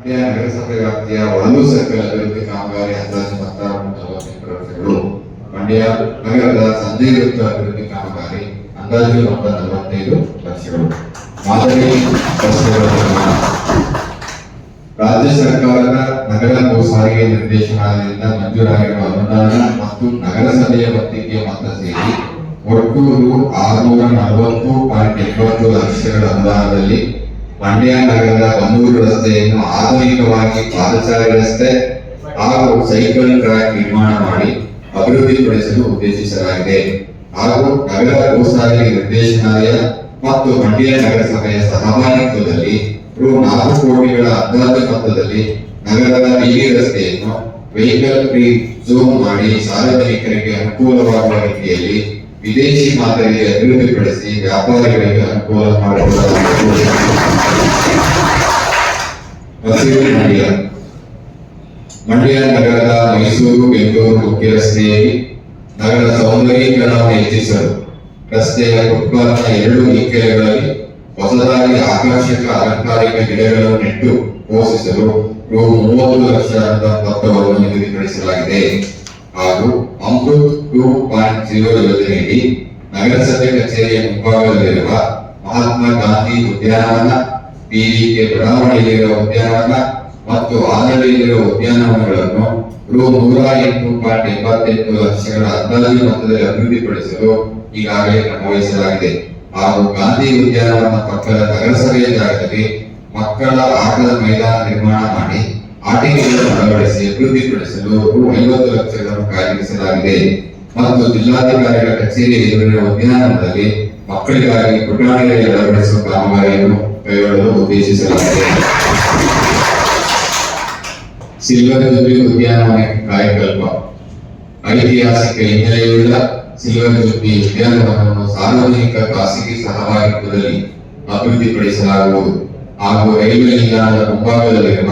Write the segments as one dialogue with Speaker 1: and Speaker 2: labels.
Speaker 1: ಮಂಡ್ಯ ನಗರಸಭೆ ವ್ಯಾಪ್ತಿಯ ಒಳಲು ಸರ್ಕಲ್ ಅಭಿವೃದ್ಧಿ ಕಾಮಗಾರಿ ಅಂದಾಜು 46.48 ಲಕ್ಷಗಳು. ಮಂಡ್ಯ ನಗರದ ಸಂಜೆ ವೃತ್ತ ಅಭಿವೃದ್ಧಿ ಕಾಮಗಾರಿ ಅಂದಾಜು 45 ಲಕ್ಷಗಳು. ಮಾದರಿ ರಸ್ತೆಗಳ ನಿರ್ಮಾಣ. ರಾಜ್ಯ ಸರ್ಕಾರದ ನಗರ ಭೂ ಸಾರಿಗೆ ನಿರ್ದೇಶನಾಲಯದಿಂದ ಮಂಜೂರಾಗಿರುವ ಅನುದಾನ ಮತ್ತು ನಗರಸಭೆಯ ಒತ್ತಿಗೆ ಮೊತ್ತ ಸೇರಿ ಒಟ್ಟು ರು 640.80 ಲಕ್ಷಗಳ ಅನುದಾನದಲ್ಲಿ ಮಂಡ್ಯ ನಗರದ ಬನ್ನೂರು ರಸ್ತೆಯನ್ನು ಆಧುನಿಕವಾಗಿ ಪಾದಚಾರಿ ರಸ್ತೆ ಹಾಗೂ ಸೈಕಲ್ ಟ್ರ್ಯಾಕ್ ನಿರ್ಮಾಣ ಮಾಡಿ ಅಭಿವೃದ್ಧಿಪಡಿಸಲು ಉದ್ದೇಶಿಸಲಾಗಿದೆ. ಹಾಗೂ ನಗರ ಭೂ ಸಾರಿಗೆ ನಿರ್ದೇಶನಾಲಯ ಮತ್ತು ಮಂಡ್ಯ ನಗರಸಭೆಯ ಸಹಭಾಗಿತ್ವದಲ್ಲಿ ರು 4 ಕೋಟಿಗಳ ಅಂದಾಜು ಮೊತ್ತದಲ್ಲಿ ನಗರದ ಬೀದಿ ರಸ್ತೆಯನ್ನು ವೆಹಿಕಲ್ ಫ್ರೀ ಝೋನ್ ಮಾಡಿ ಸಾರ್ವಜನಿಕರಿಗೆ ಅನುಕೂಲವಾಗುವ ರೀತಿಯಲ್ಲಿ ವಿದೇಶಿ ಮಾದರಿಯಲ್ಲಿ ಅಭಿವೃದ್ಧಿಪಡಿಸಿ ವ್ಯಾಪಾರಿಗಳಿಗೆ ಅನುಕೂಲ ಮಾಡಿಕೊಡಲಾಗುವುದು. ಮಂಡ್ಯ ನಗರದ ಮೈಸೂರು ಬೆಂಗಳೂರು ಮುಖ್ಯ ರಸ್ತೆಯಲ್ಲಿ ನಗರ ಸೌಂದರೀಕರಣವನ್ನು ಹೆಚ್ಚಿಸಲು ರಸ್ತೆಯ ಫುಟ್ಪಾತ್ನ 2 ಇಕ್ಕೆಲೆಗಳಲ್ಲಿ ಹೊಸದಾಗಿ ಆಕರ್ಷಕ ಅಲಂಕಾರಿಕ ಗಿಡಗಳನ್ನು ನೆಟ್ಟು ಪೋಷಿಸಲು ರು 30 ಲಕ್ಷ ಮೊತ್ತವನ್ನು ನಿಗದಿಪಡಿಸಲಾಗಿದೆ. ಹಾಗೂ ಅಮೃತ್ 2.0 ಯೋಜನೆಯಡಿ ನಗರಸಭೆ ಕಚೇರಿಯ ಮುಂಭಾಗದಲ್ಲಿರುವ ಮಹಾತ್ಮ ಗಾಂಧಿ ಉದ್ಯಾನವನ, PVK ಬಡಾವಣೆಯಲ್ಲಿರುವ ಉದ್ಯಾನವನ ಮತ್ತು ಆನಹಳ್ಳಿಯಲ್ಲಿರುವ ಉದ್ಯಾನವನಗಳನ್ನು ರು 108.88 ಲಕ್ಷಗಳ ಅಂದಾಜು ಮೊತ್ತದಲ್ಲಿ ಅಭಿವೃದ್ಧಿಪಡಿಸಲು ಈಗಾಗಲೇ ಕ್ರಮ ವಹಿಸಲಾಗಿದೆ. ಹಾಗೂ ಗಾಂಧಿ ಉದ್ಯಾನವನ ಪಕ್ಕದ ನಗರಸಭೆಯ ಜಾಗದಲ್ಲಿ ಮಕ್ಕಳ ಆಟದ ಮೈದಾನ ನಿರ್ಮಾಣ ಮಾಡಿ ಆಟಿಕೆಗಳನ್ನು ಅಳವಡಿಸಿ ಅಭಿವೃದ್ಧಿಪಡಿಸಲು ರು 50 ಲಕ್ಷಗಳನ್ನು ಕಾಯ್ದಿರಿಸಲಾಗಿದೆ. ಮತ್ತು ಜಿಲ್ಲಾಧಿಕಾರಿಗಳ ಕಚೇರಿ ಎದುರಿನ ಉದ್ಯಾನವನದಲ್ಲಿ ಮಕ್ಕಳಿಗಾಗಿ ಪುಟಾಣಿಗಳಿಗೆ ಅಳವಡಿಸುವ ಕಾಮಗಾರಿಯನ್ನು ಕೈಗೊಳ್ಳಲು ಉದ್ದೇಶಿಸಲಾಗಿದೆ. ಸಿಲ್ವರ್ ಜೂಬ್ಲಿ ಉದ್ಯಾನವನಕ್ಕೆ ಕಾಯಕಲ್ಪ. ಐತಿಹಾಸಿಕ ಹಿನ್ನೆಲೆಯುಳ್ಳ ಸಿಲ್ವರ್ ಜೂಬ್ಲಿ ಉದ್ಯಾನವನವನ್ನು ಸಾರ್ವಜನಿಕ ಖಾಸಗಿ ಸಹಭಾಗಿತ್ವದಲ್ಲಿ ಅಭಿವೃದ್ಧಿಪಡಿಸಲಾಗುವುದು. ಹಾಗೂ ರೈಲ್ವೆ ನಿಲ್ದಾಣದ ಮುಂಭಾಗದಲ್ಲಿರುವ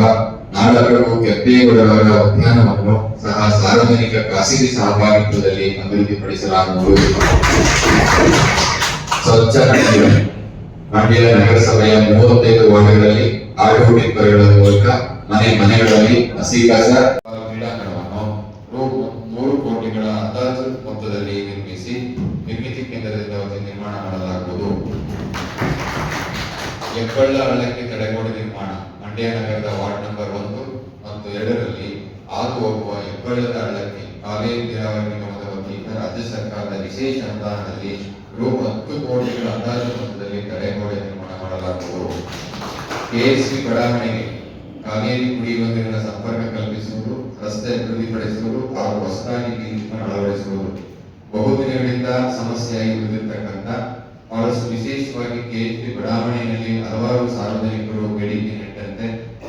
Speaker 1: ನಾಡಪ್ರಭು ಕೆಂಪೇಗೌಡರವರ ಉದ್ಯಾನವನ್ನು ಸಹ ಸಾರ್ವಜನಿಕ ಖಾಸಗಿ ಸಹಭಾಗಿತ್ವದಲ್ಲಿ ಅಭಿವೃದ್ಧಿಪಡಿಸಲಾಗುವುದು. ಸ್ವಚ್ಛ ನಗರ. ಮಂಡ್ಯ ನಗರಸಭೆಯ 35 ವಾರ್ಡ್ಗಳಲ್ಲಿ ಆಟೋ ಟಿಪ್ಪರ್ಗಳ ಮೂಲಕ ಮನೆಗಳಲ್ಲಿ ಹಸಿ ಕಸ ಕ್ರೀಡಾಂಗಣವನ್ನು ರು 3 ಕೋಟಿಗಳ ಅಂದಾಜು ಮೊತ್ತದಲ್ಲಿ ನಿರ್ಮಿಸಿ ನಿರ್ಮಿತಿ ಕೇಂದ್ರದಿಂದ ನಿರ್ಮಾಣ ಮಾಡಲಾಗುವುದು. ಹೆಬ್ಬಳ್ಳ ಹಳ್ಳಕ್ಕೆ ತಡೆಗೋಡೆ ನಿರ್ಮಾಣ. ಮಂಡ್ಯ ನಗರದ ವಾರ್ಡ್ ನಂಬರ್ 1 ಮತ್ತು 2ರಲ್ಲಿ ಹಾದು ಹೋಗುವ ಹೆಬ್ಬಳ್ಳದ ಹಳ್ಳಕ್ಕೆ ಕಾವೇರಿ ನೀರಾವರಿ ನಿಗಮದ ವತಿಯಿಂದ ರಾಜ್ಯ ಸರ್ಕಾರದ ವಿಶೇಷ ಅನುದಾನದಲ್ಲಿ ರು 10 ಕೋಟಿಗಳ ಅಂದಾಜು ಮೊತ್ತದಲ್ಲಿ ತಡೆಗೋಡೆ ನಿರ್ಮಾಣ ಮಾಡಲಾಗುವುದು. KSP ಬಡಾವಣೆಗೆ ಕಾವೇರಿ ಕುಡಿಯುವ ನೀರಿನ ಸಂಪರ್ಕ ಕಲ್ಪಿಸುವುದು, ರಸ್ತೆ ಅಭಿವೃದ್ಧಿಪಡಿಸುವುದು ಹಾಗೂ ಹೊಸದಾಗಿ ನೀರನ್ನು ಅಳವಡಿಸುವುದು. ಬಹುದಿನಗಳಿಂದ ಸಮಸ್ಯೆಯಾಗಿ ಉಳಿದಿರತಕ್ಕಂಥ ಬಹಳಷ್ಟು ವಿಶೇಷವಾಗಿ KSP ಬಡಾವಣೆಯಲ್ಲಿ ಹಲವಾರು ಸಾರ್ವಜನಿಕರು ಬೇಡಿಕೆ ನೆಟ್ಟಂತೆ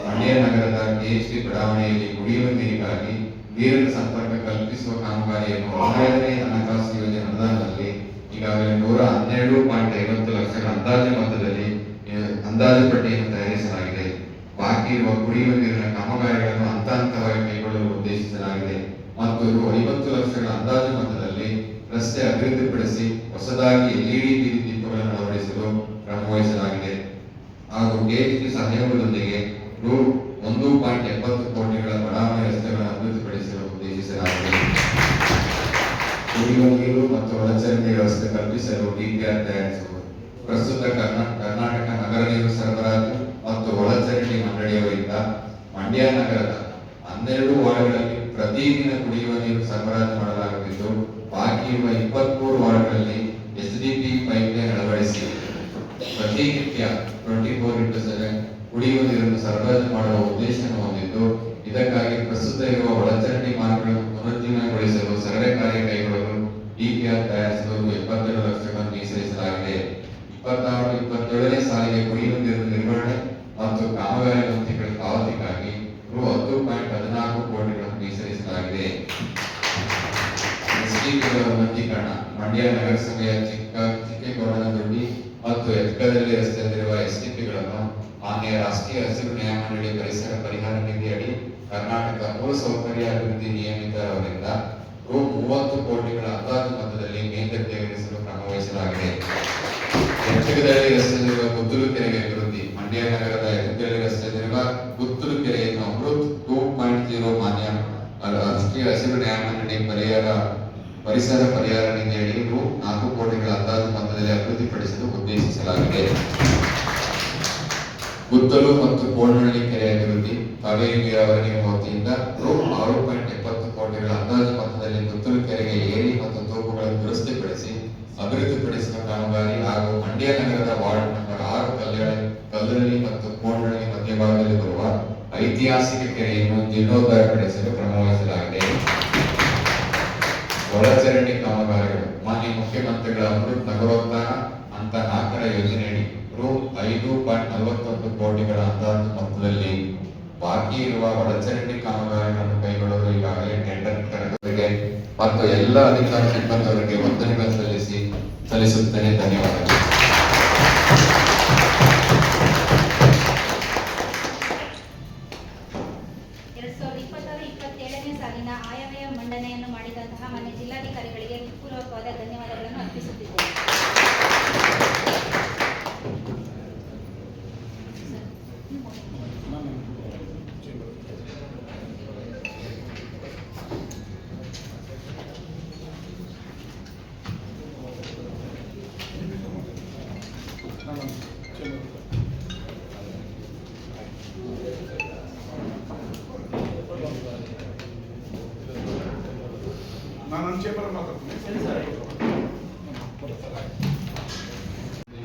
Speaker 1: ಮಂಡ್ಯ ನಗರದ KSP ಬಡಾವಣೆಯಲ್ಲಿ ಕುಡಿಯುವ ನೀರಿಗಾಗಿ ನೀರಿನ ಸಂಪರ್ಕ ಕಲ್ಪಿಸುವ ಕಾಮಗಾರಿಯನ್ನು 15ನೇ ಹಣಕಾಸು ಯೋಜನೆ ಅನುದಾನದಲ್ಲಿ ಈಗಾಗಲೇ 112.50 ಲಕ್ಷಗಳ ಅಂದಾಜು ಮೊತ್ತದಲ್ಲಿ ಅಂದಾಜು ಪಟ್ಟಿಯನ್ನು ತಯಾರಿಸಲಾಗಿದೆ. ಬಾಕಿ ಇರುವ ಕುಡಿಯುವ ನೀರಿನ ಕಾಮಗಾರಿಗಳನ್ನು ಹಂತ ಹಂತವಾಗಿ ಕೈಗೊಳ್ಳಲು ಉದ್ದೇಶಿಸಲಾಗಿದೆ. ಮತ್ತು ರು 50 ಲಕ್ಷಗಳ ಅಂದಾಜು ಮೊತ್ತದಲ್ಲಿ ರಸ್ತೆ ಅಭಿವೃದ್ಧಿಪಡಿಸಿ ಹೊಸದಾಗಿ LED ಬೀದಿ ದೀಪಗಳನ್ನು ಅಳವಡಿಸಲು ಕ್ರಮ ವಹಿಸಲಾಗಿದೆ. ಹಾಗೂ KSP ಸಹಯೋಗದೊಂದಿಗೆ ರು 1.70 ಕೋಟಿಗಳ ಬಡಾವಣೆ ರಸ್ತೆಗಳನ್ನು ಅಭಿವೃದ್ಧಿಪಡಿಸಲು ಉದ್ದೇಶಿಸಲಾಗಿದೆ. ಕುಡಿಯುವ ನೀರು ಮತ್ತು ಒಳಚರಂಡಿ ವ್ಯವಸ್ಥೆ ಕಲ್ಪಿಸಲು DPR ತಯಾರಿಸುವುದು. ಪ್ರಸ್ತುತ ಕರ್ನಾಟಕ ನಗರ ನೀರು ಸರಬರಾಜು ಮತ್ತು ಒಳಚರಂಡಿ ಮಂಡಳಿಯವರಿಂದ ಮಂಡ್ಯ ನಗರದ 12 ವಾರ್ಡ್ಗಳಲ್ಲಿ ಪ್ರತಿದಿನ ಕುಡಿಯುವ ನೀರು ಸರಬರಾಜು ಮಾಡಲಾಗುತ್ತಿದ್ದು, ಬಾಕಿ ಇರುವ 23 ವಾರ್ಡ್ಗಳಲ್ಲಿ SDP ಪೈಪ್ಲೈನ್ ಅಳವಡಿಸಿ ಪ್ರತಿನಿತ್ಯ 24x7 ಕುಡಿಯುವ ನೀರನ್ನು ಸರಬರಾಜು ಮಾಡುವ ಉದ್ದೇಶವನ್ನು ಹೊಂದಿದ್ದು, ಇದಕ್ಕಾಗಿ ಪ್ರಸ್ತುತ ಇರುವ ಒಳಚರಂಡಿ ಮಾರ್ಗಗಳನ್ನು ಪುನರುಜ್ಜೀವನಗೊಳಿಸಲು ಸರಳ ಕಾರ್ಯ ಕೈಗೊಳ್ಳಲು DPR ತಯಾರಿಸಲು 72 ಲಕ್ಷಗಳನ್ನು ಮೀಸಲಿಸಲಾಗಿದೆ. 26-27ನೇ ಸಾಲಿಗೆ ಕುಡಿಯುವ ನೀರಿನ ನಿರ್ವಹಣೆ ಮತ್ತು ಕಾಮಗಾರಿ ವಂತಿಗಳ ಪಾವತಿಗಾಗಿ ರು 10.14 ಕೋಟಿಗಳನ್ನು ಮೀಸಲಿಸಲಾಗಿದೆ. STPಗಳ ಉನ್ನತೀಕರಣ. ಮಂಡ್ಯ ನಗರಸಭೆಯ ಚಿಕ್ಕೇಗೌಡನದೊಡ್ಡಿ ಮತ್ತು ಎತ್ಕದಲ್ಲಿ ರಸ್ತೆಯಲ್ಲಿರುವ STPಗಳನ್ನು ಮಾನ್ಯ ರಾಷ್ಟ್ರೀಯ ಹಸಿರು ನ್ಯಾಯಮಂಡಳಿ ಪರಿಸರ ಪರಿಹಾರ ನಿಧಿ ಅಡಿ ಕರ್ನಾಟಕ ಮೂಲಸೌಕರ್ಯ ಅಭಿವೃದ್ಧಿ ನಿಯಮಿತ ಅವರಿಂದ ರು 30 ಕೋಟಿಗಳ ಅಂದಾಜು ಮೊತ್ತದಲ್ಲಿ ಮೇಲ್ದರ್ಜೆಗೇರಿಸಲು ಕ್ರಮ ವಹಿಸಲಾಗಿದೆ. ಎತ್ತಗದಳ್ಳಿ ರಸ್ತೆಯಲ್ಲಿರುವ ಗುತ್ತೂರು ಕೆರೆಗೆ ಅಭಿವೃದ್ಧಿ. ಮಂಡ್ಯ ನಗರದ ಎತ್ತಗದಳ್ಳಿ ರಸ್ತೆಯಲ್ಲಿರುವ ಗುತ್ತೂರು ಕೆರೆಯ ಪರಿಸರ ಪರಿಹಾರ ನಿಧಿಯಡಿ ರು 4 ಕೋಟಿಗಳ ಅಂದಾಜು ಮೊತ್ತದಲ್ಲಿ ಅಭಿವೃದ್ಧಿಪಡಿಸಲು ಉದ್ದೇಶಿಸಲಾಗಿದೆ. ಗುತ್ತಲು ಮತ್ತು ಕೋಣನಹಳ್ಳಿ ಕೆರೆ ಅಭಿವೃದ್ಧಿ ಕಾವೇರಿ ನೀರಾವರಿ ನಿಗಮ ವತಿಯಿಂದ ರು 6.70 ಕೋಟಿಗಳ ಅಂದಾಜು ಮೊತ್ತದಲ್ಲಿ ಗುತ್ತಲು ಕೆರೆಗೆ ಏರಿ ಮತ್ತು ತೋಪುಗಳನ್ನು ದುರಸ್ತಿಪಡಿಸಿ ಅಭಿವೃದ್ಧಿಪಡಿಸುವ ಕಾಮಗಾರಿ ಹಾಗೂ ಮಂಡ್ಯ ನಗರದ ವಾರ್ಡ್ ನಂಬರ್ 6 ಕಲ್ಲಳ್ಳಿ ಮತ್ತು ಕೋಣನಹಳ್ಳಿ ಮಧ್ಯಭಾಗದಲ್ಲಿ ಬರುವ ಐತಿಹಾಸಿಕ ಕೆರೆಯನ್ನು ಜೀರ್ಣೋದ್ಧಾರಪಡಿಸಲು ಕ್ರಮ ವಹಿಸಲಾಗಿದೆ. ಒಳಚರಂಡಿ ಕಾಮಗಾರಿಗಳು ಮಾನ್ಯ ಮುಖ್ಯಮಂತ್ರಿಗಳ ಅಮೃತ್ ನಗರೋತ್ಥಾನ ಹಂತ 4ರ ಯೋಜನೆಯಡಿ ರು 5.41 ಕೋಟಿಗಳ ಅಂದಾಜು ಮೊತ್ತದಲ್ಲಿ ಬಾಕಿ ಇರುವ ಒಳಚರಂಡಿ ಕಾಮಗಾರಿಗಳನ್ನು ಕೈಗೊಳ್ಳಲು ಈಗಾಗಲೇ ಟೆಂಡರ್ ಕರೆದವರಿಗೆ ಮತ್ತು ಎಲ್ಲ ಅಧಿಕಾರಿ ಸಿಬ್ಬಂದಿಯವರಿಗೆ ವಂದನೆಗಳನ್ನು ಸಲ್ಲಿಸುತ್ತೇನೆ. ಧನ್ಯವಾದಗಳು.
Speaker 2: ಸಾಲಿನ ಆಯವ್ಯಯ ಮಂಡನೆಯನ್ನು ಮಾಡಿದಂತಹ ಮಾನ್ಯ ಜಿಲ್ಲಾಧಿಕಾರಿಗಳಿಗೆ ಪೂರ್ವಕವಾದ ಧನ್ಯವಾದಗಳನ್ನು ಅರ್ಪಿಸುತ್ತಿದ್ದೇನೆ.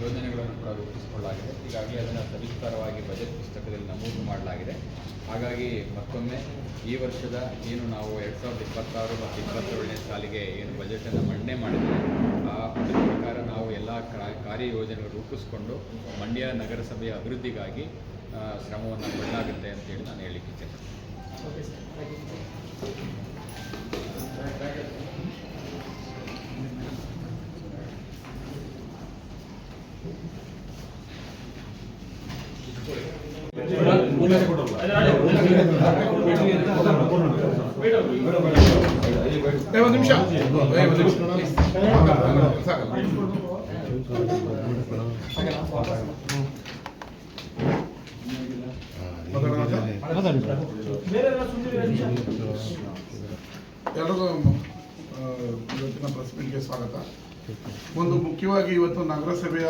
Speaker 3: ಯೋಜನೆಗಳನ್ನು ಕೂಡ ರೂಪಿಸಿಕೊಳ್ಳಲಾಗಿದೆ. ಈಗಾಗಲೇ ಅದನ್ನು ಸವಿಸ್ತಾರವಾಗಿ ಬಜೆಟ್ ಪುಸ್ತಕದಲ್ಲಿ ನಮೂದು ಮಾಡಲಾಗಿದೆ. ಹಾಗಾಗಿ ಮತ್ತೊಮ್ಮೆ ಈ ವರ್ಷದ ಏನು ನಾವು 2026 ಮತ್ತು 2027ನೇ ಸಾಲಿಗೆ ಏನು ಬಜೆಟನ್ನು ಮಂಡನೆ ಮಾಡಿದ್ವಿ, ಅದರ ಪ್ರಕಾರ ನಾವು ಎಲ್ಲ ಕಾರ್ಯಯೋಜನೆಗಳು ರೂಪಿಸಿಕೊಂಡು ಮಂಡ್ಯ ನಗರಸಭೆಯ ಅಭಿವೃದ್ಧಿಗಾಗಿ ಶ್ರಮವನ್ನು ಪಡಲಾಗುತ್ತೆ ಅಂತೇಳಿ ನಾನು ಹೇಳಲಿಕ್ಕೆ ಇಚ್ಛೆಪಡ್ತೀನಿ.
Speaker 4: ಒಂದು ನಿಮಿಷ ಎಲ್ಲರಿಗೂ ಇವತ್ತಿನ ಪ್ರೆಸ್ ಮೀಟ್ಗೆ ಸ್ವಾಗತ. ಒಂದು ಮುಖ್ಯವಾಗಿ ಇವತ್ತು ನಗರಸಭೆಯ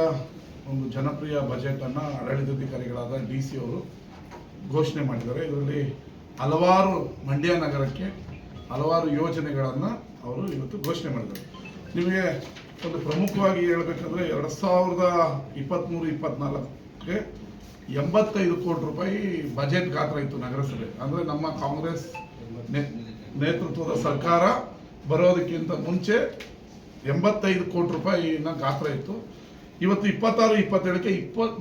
Speaker 4: ಒಂದು ಜನಪ್ರಿಯ ಬಜೆಟ್ ಅನ್ನು ಆಡಳಿತಾಧಿಕಾರಿಗಳಾದ DC ಅವರು ಘೋಷಣೆ ಮಾಡಿದ್ದಾರೆ. ಇದರಲ್ಲಿ ಹಲವಾರು ಮಂಡ್ಯ ನಗರಕ್ಕೆ ಹಲವಾರು ಯೋಜನೆಗಳನ್ನು ಅವರು ಇವತ್ತು ಘೋಷಣೆ ಮಾಡಿದ್ದಾರೆ. ನಿಮಗೆ ಒಂದು ಪ್ರಮುಖವಾಗಿ ಹೇಳಬೇಕಂದ್ರೆ 2023-24ಗೆ 85 ಕೋಟಿ ರೂಪಾಯಿ ಬಜೆಟ್ ಗಾತ್ರ ಇತ್ತು ನಗರಸಭೆ. ಅಂದರೆ ನಮ್ಮ ಕಾಂಗ್ರೆಸ್ ನೇತೃತ್ವದ ಸರ್ಕಾರ ಬರೋದಕ್ಕಿಂತ ಮುಂಚೆ 85 ಕೋಟಿ ರೂಪಾಯಿನ ಗಾತ್ರ ಇತ್ತು. ಇವತ್ತು 26-27ಕ್ಕೆ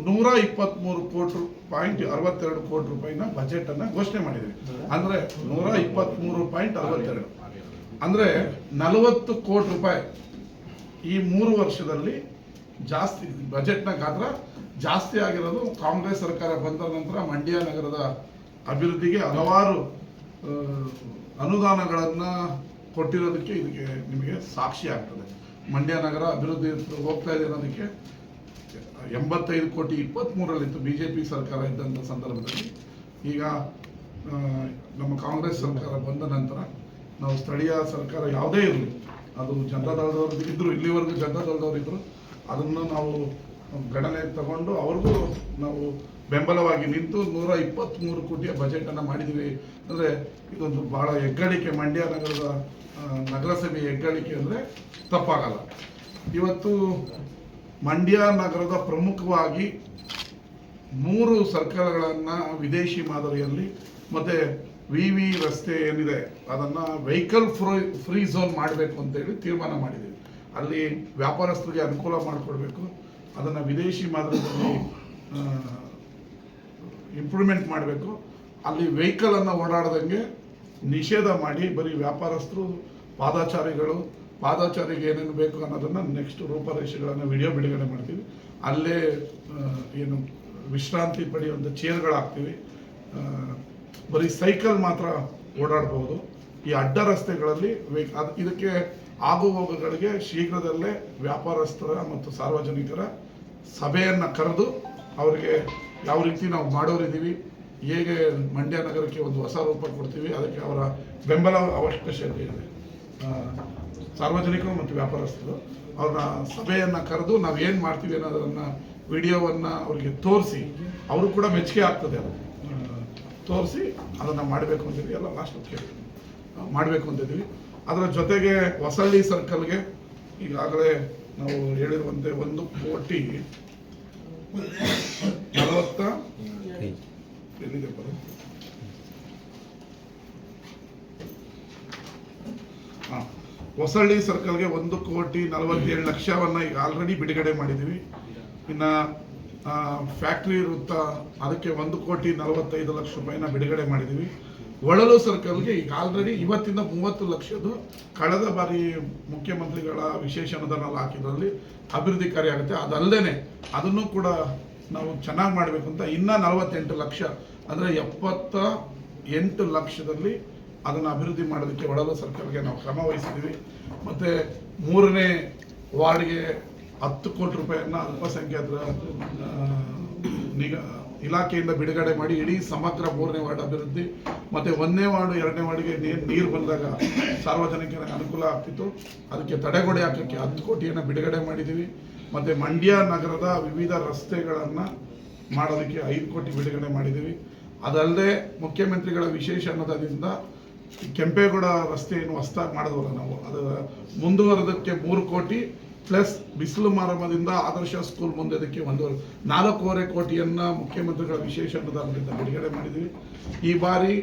Speaker 4: 123 ಕೋಟಿ ರೂಪಾಯಿನ ಬಜೆಟ್ ಅನ್ನ ಘೋಷಣೆ ಮಾಡಿದ್ದೀವಿ. ಅಂದ್ರೆ 123.62 ಅಂದ್ರೆ 40 ಕೋಟಿ ರೂಪಾಯಿ ಈ 3 ವರ್ಷದಲ್ಲಿ ಜಾಸ್ತಿ ಬಜೆಟ್ನ ಗಾತ್ರ ಜಾಸ್ತಿ ಆಗಿರೋದು ಕಾಂಗ್ರೆಸ್ ಸರ್ಕಾರ ಬಂದ ನಂತರ ಮಂಡ್ಯ ನಗರದ ಅಭಿವೃದ್ಧಿಗೆ ಹಲವಾರು ಅನುದಾನಗಳನ್ನ ಕೊಟ್ಟಿರೋದಕ್ಕೆ ಇದಕ್ಕೆ ನಿಮಗೆ ಸಾಕ್ಷಿ ಆಗ್ತದೆ. ಮಂಡ್ಯ ನಗರ ಅಭಿವೃದ್ಧಿ ಹೋಗ್ತಾ ಇದೆ ಅನ್ನೋದಕ್ಕೆ 85 ಕೋಟಿ 23ರಲ್ಲಿತ್ತು BJP ಸರ್ಕಾರ ಇದ್ದಂಥ ಸಂದರ್ಭದಲ್ಲಿ. ಈಗ ನಮ್ಮ ಕಾಂಗ್ರೆಸ್ ಸರ್ಕಾರ ಬಂದ ನಂತರ ನಾವು ಸ್ಥಳೀಯ ಸರ್ಕಾರ ಯಾವುದೇ ಇರಲಿ, ಅದು ಜನತಾ ದಳದವರು ಇದ್ದರು, ಇಲ್ಲಿವರೆಗೂ ಜನತಾ ದಳದವರು ಇದ್ದರು, ಅದನ್ನು ನಾವು ಗಣನೆಗೆ ತಗೊಂಡು ಅವ್ರಿಗೂ ನಾವು ಬೆಂಬಲವಾಗಿ ನಿಂತು 123 ಕೋಟಿಯ ಬಜೆಟನ್ನು ಮಾಡಿದ್ದೀವಿ. ಅಂದರೆ ಇದೊಂದು ಬಹಳ ಹೆಗ್ಗಳಿಕೆ, ಮಂಡ್ಯ ನಗರದ ನಗರಸಭೆ ಹೆಗ್ಗಳಿಕೆ ಅಂದರೆ ತಪ್ಪಾಗಲ್ಲ. ಇವತ್ತು ಮಂಡ್ಯ ನಗರದ ಪ್ರಮುಖವಾಗಿ 3 ಸರ್ಕಲ್ಗಳನ್ನು ವಿದೇಶಿ ಮಾದರಿಯಲ್ಲಿ ಮತ್ತು VV ರಸ್ತೆ ಏನಿದೆ ಅದನ್ನು ವೆಹಿಕಲ್ ಫ್ರೀ ಝೋನ್ ಮಾಡಬೇಕು ಅಂತೇಳಿ ತೀರ್ಮಾನ ಮಾಡಿದ್ದೀವಿ. ಅಲ್ಲಿ ವ್ಯಾಪಾರಸ್ಥರಿಗೆ ಅನುಕೂಲ ಮಾಡಿಕೊಡ್ಬೇಕು, ಅದನ್ನು ವಿದೇಶಿ ಮಾದರಿಯಲ್ಲಿ ಇಂಪ್ರೂವ್ಮೆಂಟ್ ಮಾಡಬೇಕು. ಅಲ್ಲಿ ವೆಹಿಕಲನ್ನು ಓಡಾಡದಂಗೆ ನಿಷೇಧ ಮಾಡಿ ಬರೀ ವ್ಯಾಪಾರಸ್ಥರು ಪಾದಾಚಾರಿಗೆ ಏನೇನು ಬೇಕು ಅನ್ನೋದನ್ನು ನೆಕ್ಸ್ಟ್ ರೂಪರೇಷೆಗಳನ್ನು ವಿಡಿಯೋ ಬಿಡುಗಡೆ ಮಾಡ್ತೀವಿ. ಅಲ್ಲೇ ಏನು ವಿಶ್ರಾಂತಿ ಪಡೆಯುವಂಥ ಚೇರ್ಗಳಾಗ್ತೀವಿ. ಬರೀ ಸೈಕಲ್ ಮಾತ್ರ ಓಡಾಡಬಹುದು. ಈ ಅಡ್ಡ ರಸ್ತೆಗಳಲ್ಲಿ ಇದಕ್ಕೆ ಆಗು ಹೋಗುಗಳಿಗೆ ಶೀಘ್ರದಲ್ಲೇ ವ್ಯಾಪಾರಸ್ಥರ ಮತ್ತು ಸಾರ್ವಜನಿಕರ ಸಭೆಯನ್ನು ಕರೆದು ಅವರಿಗೆ ಯಾವ ರೀತಿ ನಾವು ಮಾಡೋರಿದ್ದೀವಿ, ಹೇಗೆ ಮಂಡ್ಯ ನಗರಕ್ಕೆ ಒಂದು ಹೊಸ ರೂಪ ಕೊಡ್ತೀವಿ, ಅದಕ್ಕೆ ಅವರ ಬೆಂಬಲ ಅವಶ್ಯಕತೆ ಇದೆ. ಸಾರ್ವಜನಿಕರು ಮತ್ತು ವ್ಯಾಪಾರಸ್ಥರು ಅವ್ರನ್ನ ಸಭೆಯನ್ನು ಕರೆದು ನಾವು ಏನು ಮಾಡ್ತೀವಿ ಅನ್ನೋದನ್ನು ವಿಡಿಯೋವನ್ನು ಅವರಿಗೆ ತೋರಿಸಿ ಅವರು ಕೂಡ ಮೆಚ್ಚುಗೆ ಆಗ್ತದೆ ಅದು ತೋರಿಸಿ ಅದನ್ನು ಮಾಡಬೇಕು ಅಂತಿದ್ವಿ ಎಲ್ಲ ಲಾಸ್ಟ್ ಕೇಳಿ ಮಾಡಬೇಕು ಅಂತಿದ್ವಿ. ಅದರ ಜೊತೆಗೆ ಹೊಸಳ್ಳಿ ಸರ್ಕಲ್ಗೆ ಈಗಾಗಲೇ ನಾವು ಹೇಳಿರುವಂತೆ 1,40,40 ಎಲ್ಲಿದೆ ಬರೋದು ಹೊಸಳ್ಳಿ ಸರ್ಕಲ್ಗೆ 1,47,00,000 ಈಗ ಆಲ್ರೆಡಿ ಬಿಡುಗಡೆ ಮಾಡಿದ್ದೀವಿ. ಇನ್ನು ಫ್ಯಾಕ್ಟ್ರಿ ವೃತ್ತ ಅದಕ್ಕೆ 1,45,00,000 ರೂಪಾಯಿನ ಬಿಡುಗಡೆ ಮಾಡಿದ್ದೀವಿ. ಒಳಲು ಸರ್ಕಲ್ಗೆ ಈಗ ಆಲ್ರೆಡಿ ಇವತ್ತಿಂದ 30 ಲಕ್ಷದ್ದು ಕಳೆದ ಬಾರಿ ಮುಖ್ಯಮಂತ್ರಿಗಳ ವಿಶೇಷ ಅನುದಾನ ಹಾಕಿದ್ರಲ್ಲಿ ಅಭಿವೃದ್ಧಿ ಕಾರ್ಯ ಆಗುತ್ತೆ. ಅದಲ್ಲದೆ ಅದನ್ನು ಕೂಡ ನಾವು ಚೆನ್ನಾಗಿ ಮಾಡಬೇಕು ಅಂತ ಇನ್ನೂ 48 ಲಕ್ಷ ಅಂದರೆ 78 ಲಕ್ಷದಲ್ಲಿ ಅದನ್ನು ಅಭಿವೃದ್ಧಿ ಮಾಡೋದಕ್ಕೆ ಒಳಲು ಸರ್ಕಲ್ಗೆ ನಾವು ಕ್ರಮ ವಹಿಸಿದ್ದೀವಿ. ಮತ್ತು 3ನೇ ವಾರ್ಡ್ಗೆ 10 ಕೋಟಿ ರೂಪಾಯಿಯನ್ನು ಅಲ್ಪಸಂಖ್ಯಾತರ ಇಲಾಖೆಯಿಂದ ಬಿಡುಗಡೆ ಮಾಡಿ ಇಡೀ ಸಮಗ್ರ 3ನೇ ವಾರ್ಡ್ ಅಭಿವೃದ್ಧಿ ಮತ್ತು 1ನೇ ವಾರ್ಡ್ 2ನೇ ವಾರ್ಡ್ಗೆ ನೀರು ಬಂದಾಗ ಸಾರ್ವಜನಿಕರಿಗೆ ಅನುಕೂಲ ಆಗ್ತಿತ್ತು. ಅದಕ್ಕೆ ತಡೆಗೋಡೆ ಹಾಕೋಕ್ಕೆ 10 ಕೋಟಿಯನ್ನು ಬಿಡುಗಡೆ ಮಾಡಿದ್ದೀವಿ. ಮತ್ತು ಮಂಡ್ಯ ನಗರದ ವಿವಿಧ ರಸ್ತೆಗಳನ್ನು ಮಾಡೋದಕ್ಕೆ 5 ಕೋಟಿ ಬಿಡುಗಡೆ ಮಾಡಿದ್ದೀವಿ. ಅದಲ್ಲದೆ ಮುಖ್ಯಮಂತ್ರಿಗಳ ವಿಶೇಷ ಅನುದಾನದಿಂದ ಕೆಂಪೇಗೌಡ ರಸ್ತೆಯನ್ನು ಹೊಸದಾಗಿ ಮಾಡಿದ್ವಲ್ಲ ನಾವು, ಅದು ಮುಂದುವರೆದಕ್ಕೆ 3 ಕೋಟಿ ಪ್ಲಸ್ ಬಿಸಿಲು ಮಾರಮ್ಮದಿಂದ ಆದರ್ಶ ಸ್ಕೂಲ್ ಮುಂದೆದಕ್ಕೆ 4.25 ಕೋಟಿಯನ್ನು ಮುಖ್ಯಮಂತ್ರಿಗಳ ವಿಶೇಷ ಅನುದಾನದಿಂದ ಬಿಡುಗಡೆ ಮಾಡಿದ್ವಿ. ಈ ಬಾರಿ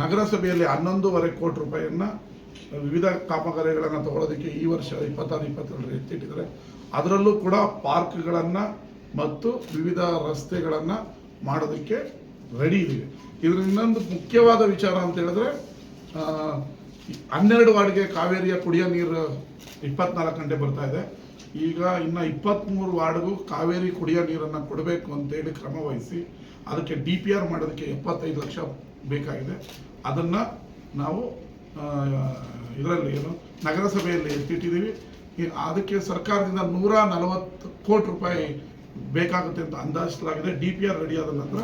Speaker 4: ನಗರಸಭೆಯಲ್ಲಿ 11.5 ಕೋಟಿ ರೂಪಾಯಿಯನ್ನು ವಿವಿಧ ಕಾಮಗಾರಿಗಳನ್ನು ತಗೊಳ್ಳೋದಕ್ಕೆ ಈ ವರ್ಷ 26-22 ಎತ್ತಿಟ್ಟಿದ್ದಾರೆ. ಅದರಲ್ಲೂ ಕೂಡ ಪಾರ್ಕ್ಗಳನ್ನು ಮತ್ತು ವಿವಿಧ ರಸ್ತೆಗಳನ್ನು ಮಾಡೋದಕ್ಕೆ ರೆಡಿ ಇದ್ದೀವಿ. ಇದರ ಇನ್ನೊಂದು ಮುಖ್ಯವಾದ ವಿಚಾರ ಅಂತ ಹೇಳಿದ್ರೆ 12 ವಾರ್ಡ್ಗೆ ಕಾವೇರಿಯ ಕುಡಿಯೋ ನೀರು 24 ಗಂಟೆ ಬರ್ತಾ ಇದೆ. ಈಗ ಇನ್ನು 23 ವಾರ್ಡ್ಗೂ ಕಾವೇರಿ ಕುಡಿಯೋ ನೀರನ್ನು ಕೊಡಬೇಕು ಅಂತೇಳಿ ಕ್ರಮ ವಹಿಸಿ ಅದಕ್ಕೆ DPR ಮಾಡೋದಕ್ಕೆ 75 ಲಕ್ಷ ಬೇಕಾಗಿದೆ. ಅದನ್ನು ನಾವು ಇದರಲ್ಲಿ ನಗರಸಭೆಯಲ್ಲಿ ಎತ್ತಿಟ್ಟಿದ್ದೀವಿ. ಅದಕ್ಕೆ ಸರ್ಕಾರದಿಂದ 140 ಕೋಟಿ ರೂಪಾಯಿ ಬೇಕಾಗುತ್ತೆ ಅಂತ ಅಂದಾಜಿಸಲಾಗಿದೆ. DPR ರೆಡಿ ಆದ ನಂತರ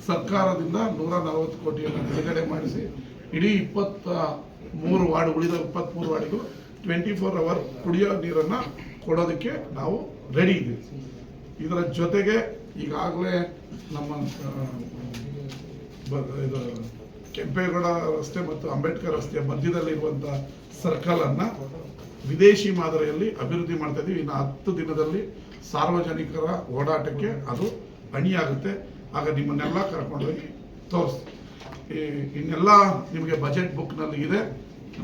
Speaker 4: ಸರ್ಕಾರದಿಂದ 140 ಕೋಟಿಯನ್ನು ಬಿಡುಗಡೆ ಮಾಡಿಸಿ ಇಡೀ 23 ವಾರ್ಡ್ ಉಳಿದ 23 ವಾರ್ಡಿಗೂ 24 ಅವರ್ ಕುಡಿಯೋ ನೀರನ್ನು ಕೊಡೋದಕ್ಕೆ ನಾವು ರೆಡಿ ಇದ್ದೀವಿ. ಇದರ ಜೊತೆಗೆ ಈಗಾಗಲೇ ನಮ್ಮ ಇದು ಕೆಂಪೇಗೌಡ ರಸ್ತೆ ಮತ್ತು ಅಂಬೇಡ್ಕರ್ ರಸ್ತೆಯ ಮಧ್ಯದಲ್ಲಿರುವಂಥ ಸರ್ಕಲನ್ನು ವಿದೇಶಿ ಮಾದರಿಯಲ್ಲಿ ಅಭಿವೃದ್ಧಿ ಮಾಡ್ತಾ ಇದ್ದೀವಿ. ಇನ್ನು 10 ದಿನದಲ್ಲಿ ಸಾರ್ವಜನಿಕರ ಓಡಾಟಕ್ಕೆ ಅದು ಅಣಿಯಾಗುತ್ತೆ. ಆಗ ನಿಮ್ಮನ್ನೆಲ್ಲ ಕರ್ಕೊಂಡೋಗಿ ತೋರಿಸ್ತೀವಿ. ಇನ್ನೆಲ್ಲ ನಿಮಗೆ ಬಜೆಟ್ ಬುಕ್ನಲ್ಲಿ ಇದೆ,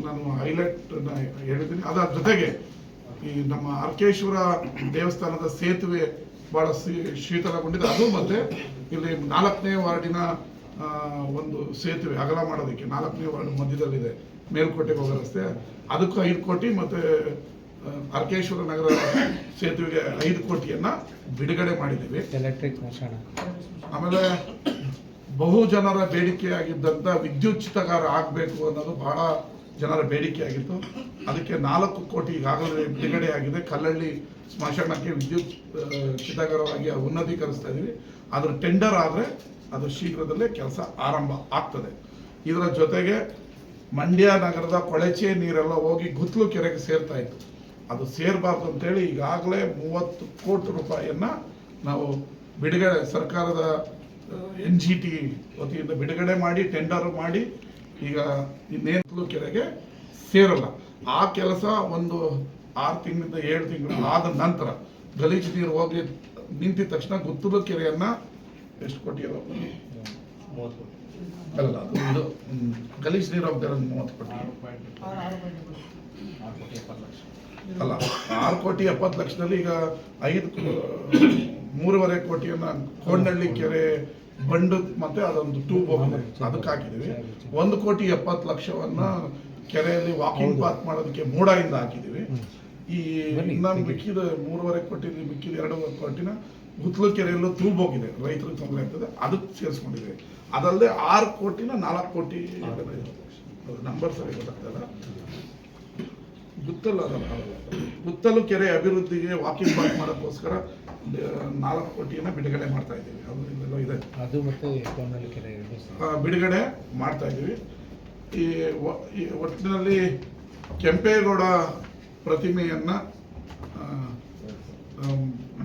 Speaker 4: ನಾನು ಹೈಲೈಟ್ನ ಹೇಳಿದ್ದೀನಿ. ಅದರ ಜೊತೆಗೆ ಈ ನಮ್ಮ ಅರ್ಕೇಶ್ವರ ದೇವಸ್ಥಾನದ ಸೇತುವೆ ಭಾಳ ಶೀತಲಗೊಂಡಿದೆ, ಅದು ಮತ್ತು ಇಲ್ಲಿ 4ನೇ ವಾರ್ಡಿನ ಒಂದು ಸೇತುವೆ ಅಗಲ ಮಾಡೋದಕ್ಕೆ 4ನೇ ವಾರ್ಡ್ ಮಧ್ಯದಲ್ಲಿದೆ ಮೇಲ್ಕೋಟೆಗೆ ಹೋಗೋ ರಸ್ತೆ, ಅದಕ್ಕೂ 5 ಕೋಟಿ ಮತ್ತು ಅರ್ಕೇಶ್ವರ ನಗರ ಸೇತುವೆಗೆ 5 ಕೋಟಿಯನ್ನು ಬಿಡುಗಡೆ ಮಾಡಿದ್ದೀವಿ.
Speaker 5: ಎಲೆಕ್ಟ್ರಿಕ್ ಮೋಷಣ
Speaker 4: ಆಮೇಲೆ ಬಹು ಜನರ ಬೇಡಿಕೆಯಾಗಿದ್ದಂಥ ವಿದ್ಯುಚ್ಛಿತಗಾರ ಆಗಬೇಕು ಅನ್ನೋದು ಬಹಳ ಜನರ ಬೇಡಿಕೆಯಾಗಿತ್ತು. ಅದಕ್ಕೆ 4 ಕೋಟಿ ಈಗಾಗಲೇ ಬಿಡುಗಡೆ ಆಗಿದೆ. ಕಲ್ಲಳ್ಳಿ ಸ್ಮಶಾನಕ್ಕೆ ವಿದ್ಯುತ್ ಚಿತಾಗಾರವಾಗಿ ಉನ್ನತೀಕರಿಸ್ತಾ ಇದ್ದೀವಿ. ಅದರ ಟೆಂಡರ್ ಆದರೆ ಅದು ಶೀಘ್ರದಲ್ಲೇ ಕೆಲಸ ಆರಂಭ ಆಗ್ತದೆ. ಇದರ ಜೊತೆಗೆ ಮಂಡ್ಯ ನಗರದ ಕೊಳಚೆ ನೀರೆಲ್ಲ ಹೋಗಿ ಗುತ್ಲು ಕೆರೆಗೆ ಸೇರ್ತಾ ಇತ್ತು, ಅದು ಸೇರಬಾರ್ದು ಅಂತೇಳಿ ಈಗಾಗಲೇ 30 ಕೋಟಿ ರೂಪಾಯಿಯನ್ನು ನಾವು ಬಿಡುಗಡೆ ಸರ್ಕಾರದ NGT ವತಿಯಿಂದ ಬಿಡುಗಡೆ ಮಾಡಿ ಟೆಂಡರ್ ಮಾಡಿ ಈಗ ಇನ್ನೇನು ಕೆರೆಗೆ ಸೇರಲ್ಲ. ಆ ಕೆಲಸ ಒಂದು 6 ತಿಂಗಳಿಂದ 7 ತಿಂಗಳು ಆದ ನಂತರ ಗಲೀಜು ನೀರು ಹೋಗಿ ನಿಂತಿದ ತಕ್ಷಣ ಗುತ್ತಲು ಕೆರೆಯನ್ನು ಎಷ್ಟು ಕೋಟಿ ಅಲ್ಲ ಅದು ಇದು ಗಲೀಜು ನೀರು ಹೋಗ್ತಾರೆ 30 ಕೋಟಿ ಅಲ್ಲ 6 ಕೋಟಿ 70 ಲಕ್ಷದಲ್ಲಿ ಈಗ 3.5 ಕೋಟಿಯನ್ನು ಕೋಣನಹಳ್ಳಿ ಕೆರೆ ಬಂಡು ಮತ್ತೆ ಅದೊಂದು ಟ್ಯೂಬ್ ಹೋಗಿದೆ ಅದಕ್ಕೆ ಹಾಕಿದ್ದೀವಿ. 1,70 ಲಕ್ಷವನ್ನು ಕೆರೆಯಲ್ಲಿ ವಾಕಿಂಗ್ ಪಾತ್ ಮಾಡೋದಕ್ಕೆ ಮೂಡಾಯಿಂದ ಹಾಕಿದ್ದೀವಿ. ಈ ಇನ್ನು ಮಿಕ್ಕಿದ 3.5 ಕೋಟಿ ಮಿಕ್ಕಿದ 2.5 ಕೋಟಿನ ಗುತ್ಲು ಕೆರೆಯಲ್ಲೂ ಟ್ಯೂಬ್ ಹೋಗಿದೆ, ರೈತರಿಗೆ ತೊಂದರೆ ಆಗ್ತದೆ, ಅದಕ್ಕೆ ಸೇರಿಸ್ಕೊಂಡಿದ್ದೀವಿ. ಅದಲ್ಲದೆ 6 ಕೋಟಿನ 4 ಕೋಟಿ ನಂಬರ್ ಸರಿ ಗೊತ್ತಾಗ್ತಲ್ಲ, ಗುತ್ತಲು ಕೆರೆ ಅಭಿವೃದ್ಧಿಗೆ ವಾಕಿಂಗ್ ಪಾತ್ ಮಾಡೋಕ್ಕೋಸ್ಕರ 4 ಕೋಟಿಯನ್ನು ಬಿಡುಗಡೆ ಮಾಡ್ತಾ ಇದ್ದೀವಿ. ಅದು ಇಲ್ಲೆಲ್ಲ ಇದೆ,
Speaker 5: ಅದು ಮತ್ತೆ ಕೋಣನಹಳ್ಳಿ ಕೆರೆ
Speaker 4: ಬಿಡುಗಡೆ ಮಾಡ್ತಾ ಇದ್ದೀವಿ. ಈ ಒಟ್ಟಿನಲ್ಲಿ ಕೆಂಪೇಗೌಡ ಪ್ರತಿಮೆಯನ್ನು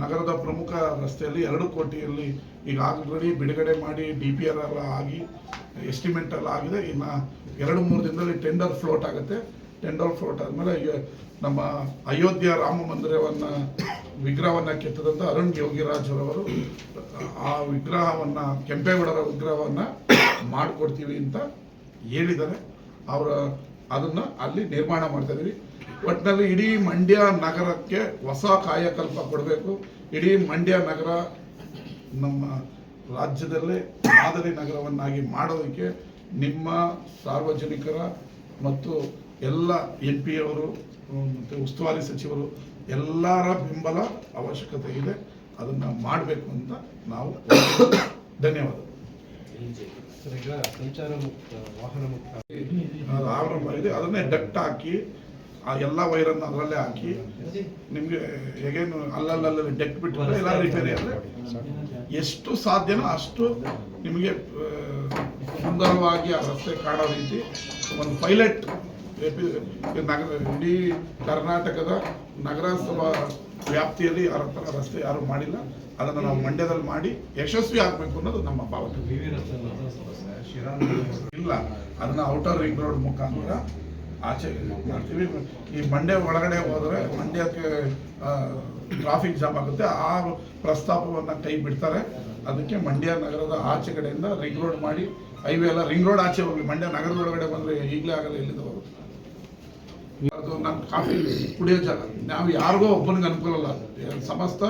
Speaker 4: ನಗರದ ಪ್ರಮುಖ ರಸ್ತೆಯಲ್ಲಿ 2 ಕೋಟಿಯಲ್ಲಿ ಈಗ ಆಲ್ರೆಡಿ ಬಿಡುಗಡೆ ಮಾಡಿ DPR ಎಲ್ಲ ಆಗಿ ಎಸ್ಟಿಮೇಟ್ ಎಲ್ಲ ಆಗಿದೆ. ಇನ್ನು 2-3 ದಿನದಲ್ಲಿ ಟೆಂಡರ್ ಫ್ಲೋಟ್ ಆಗುತ್ತೆ. ಟೆಂಡರ್ ಫ್ಲೋಟ್ ಆದಮೇಲೆ ಈಗ ನಮ್ಮ ಅಯೋಧ್ಯ ರಾಮ ಮಂದಿರವನ್ನು ವಿಗ್ರಹವನ್ನು ಕೆತ್ತದಂಥ ಅರುಣ್ ಯೋಗಿರಾಜ್ ಅವರು ಆ ವಿಗ್ರಹವನ್ನು ಕೆಂಪೇಗೌಡರ ವಿಗ್ರಹವನ್ನು ಮಾಡಿಕೊಡ್ತೀವಿ ಅಂತ ಹೇಳಿದ್ದಾರೆ. ಅದನ್ನು ಅಲ್ಲಿ ನಿರ್ಮಾಣ ಮಾಡ್ತಾ ಇದೀವಿ. ಒಟ್ಟಿನಲ್ಲಿ ಇಡೀ ಮಂಡ್ಯ ನಗರಕ್ಕೆ ಹೊಸ ಕಾಯಕಲ್ಪ ಕೊಡಬೇಕು. ಇಡೀ ಮಂಡ್ಯ ನಗರ ನಮ್ಮ ರಾಜ್ಯದಲ್ಲೇ ಮಾದರಿ ನಗರವನ್ನಾಗಿ ಮಾಡೋದಕ್ಕೆ ನಿಮ್ಮ ಸಾರ್ವಜನಿಕರ ಮತ್ತು ಎಲ್ಲ MP ಅವರು ಮತ್ತು ಉಸ್ತುವಾರಿ ಸಚಿವರು ಎಲ್ಲರ ಬೆಂಬಲ ಅವಶ್ಯಕತೆ ಇದೆ. ಅದನ್ನು ಮಾಡಬೇಕು ಅಂತ ನಾವು ಧನ್ಯವಾದ.
Speaker 5: ಸರ್, ಈಗ ಸಂಚಾರ ಮುಕ್ತ ವಾಹನ ಮುಕ್ತ
Speaker 4: ಆರಂಭ ಇದೆ. ಅದನ್ನೇ ಡಕ್ಟ್ ಹಾಕಿ ಆ ಎಲ್ಲ ವೈರನ್ನು ಅದರಲ್ಲೇ ಹಾಕಿ ನಿಮಗೆ ಹೇಗೇನು ಅಲ್ಲಲ್ಲಿ ಡಕ್ಟ್ ಬಿಟ್ಟರೆ ಎಲ್ಲ ರಿಪೇರಿ ಆದರೆ ಎಷ್ಟು ಸಾಧ್ಯನೋ ಅಷ್ಟು ನಿಮಗೆ ಸುಂದರವಾಗಿ ಆ ರಸ್ತೆ ಕಾಣೋ ರೀತಿ ಒಂದು ಪೈಲಟ್ ನಗರ ಇಡೀ ಕರ್ನಾಟಕದ ನಗರಸಭಾ ವ್ಯಾಪ್ತಿಯಲ್ಲಿ ಆ ಥರ ರಸ್ತೆ ಯಾರು ಮಾಡಿಲ್ಲ. ಅದನ್ನು ನಾವು ಮಂಡ್ಯದಲ್ಲಿ ಮಾಡಿ ಯಶಸ್ವಿ ಆಗಬೇಕು ಅನ್ನೋದು ನಮ್ಮ ಭಾವನೆ. ಇಲ್ಲ, ಅದನ್ನ ಔಟರ್ ರಿಂಗ್ ರೋಡ್ ಮುಖಾಂತರ ಆಚೆ ಮಾಡ್ತೀವಿ. ಈ ಮಂಡ್ಯ ಒಳಗಡೆ ಹೋದರೆ ಮಂಡ್ಯಕ್ಕೆ ಟ್ರಾಫಿಕ್ ಜಾಮ್ ಆಗುತ್ತೆ. ಆ ಪ್ರಸ್ತಾಪವನ್ನು ಕೈ ಬಿಡ್ತಾರೆ. ಅದಕ್ಕೆ ಮಂಡ್ಯ ನಗರದ ಆಚೆ ಕಡೆಯಿಂದ ರಿಂಗ್ ರೋಡ್ ಮಾಡಿ ಹೈವೇ ಎಲ್ಲ ರಿಂಗ್ ರೋಡ್ ಆಚೆ ಹೋಗಿ ಮಂಡ್ಯ ನಗರದ ಒಳಗಡೆ ಬಂದರೆ ಈಗಲೇ ಆಗಲ್ಲ, ಎಲ್ಲಿಂದ ಹೋಗುತ್ತೆ. ಅದು ನನ್ನ ಕಾಫಿ ಕುಡಿಯೋ ಜಾಗ ನಾವು ಯಾರಿಗೋ ಒಬ್ಬನಿಗೆ ಅನುಕೂಲ ಅಲ್ಲ, ಸಮಸ್ತ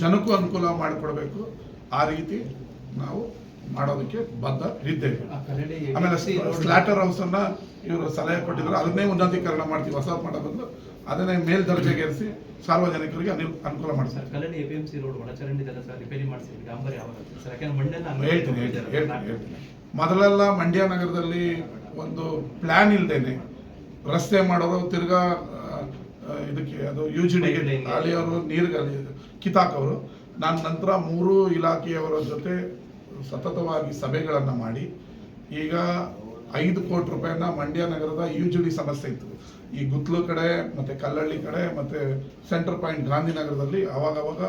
Speaker 4: ಜನಕ್ಕೂ ಅನುಕೂಲ ಮಾಡಿಕೊಡ್ಬೇಕು. ಆ ರೀತಿ ನಾವು ಮಾಡೋದಕ್ಕೆ ಬದ್ಧ ಇದ್ದೇವೆ. ಆಮೇಲೆ ಸ್ಲಾಟರ್ ಹೌಸನ್ನು ಇವರು ಸಲಹೆ ಕೊಟ್ಟಿದ್ರು, ಅದನ್ನೇ ಉನ್ನತೀಕರಣ ಮಾಡ್ತೀವಿ. ಹೊಸ ಮಾಡೋ ಬದಲು ಅದನ್ನೇ ಮೇಲ್ದರ್ಜೆಗೇರಿಸಿ ಸಾರ್ವಜನಿಕರಿಗೆ ಅನುಕೂಲ ಮಾಡ್ತಾರೆ.
Speaker 6: ಕಲ್ಲಳ್ಳಿ APMC ರೋಡ್ ಒಳಚರಂಡಿದೆಲ್ಲ ಸರ್ ರಿಪೇರಿ ಮಾಡಿಸಿ ಡಾಂಬರ್ ಯಾವಾಗ ಸರ್? ಯಾಕಂದ್ರೆ ಮಂಡ್ಯ
Speaker 4: ಹೇಳ್ತೀನಿ. ಮೊದಲೆಲ್ಲ ಮಂಡ್ಯ ನಗರದಲ್ಲಿ ಒಂದು ಪ್ಲಾನ್ ಇಲ್ದೇನೆ ರಸ್ತೆ ಮಾಡೋರು ತಿರ್ಗಾ ಇದಕ್ಕೆ ಅದು UGD ಅಲ್ಲಿಯವರು ನೀರಿಗೆ ಕಿತಾಕವರು. ನಾನು ನಂತರ 3 ಇಲಾಖೆಯವರ ಜೊತೆ ಸತತವಾಗಿ ಸಭೆಗಳನ್ನು ಮಾಡಿ ಈಗ 5 ಕೋಟಿ ರೂಪಾಯಿನ ಮಂಡ್ಯ ನಗರದ UGD ಸಮಸ್ಯೆ ಇತ್ತು. ಈ ಗುತ್ಲು ಕಡೆ ಮತ್ತು ಕಲ್ಲಳ್ಳಿ ಕಡೆ ಮತ್ತು ಸೆಂಟರ್ ಪಾಯಿಂಟ್ ಗಾಂಧಿನಗರದಲ್ಲಿ ಅವಾಗವಾಗ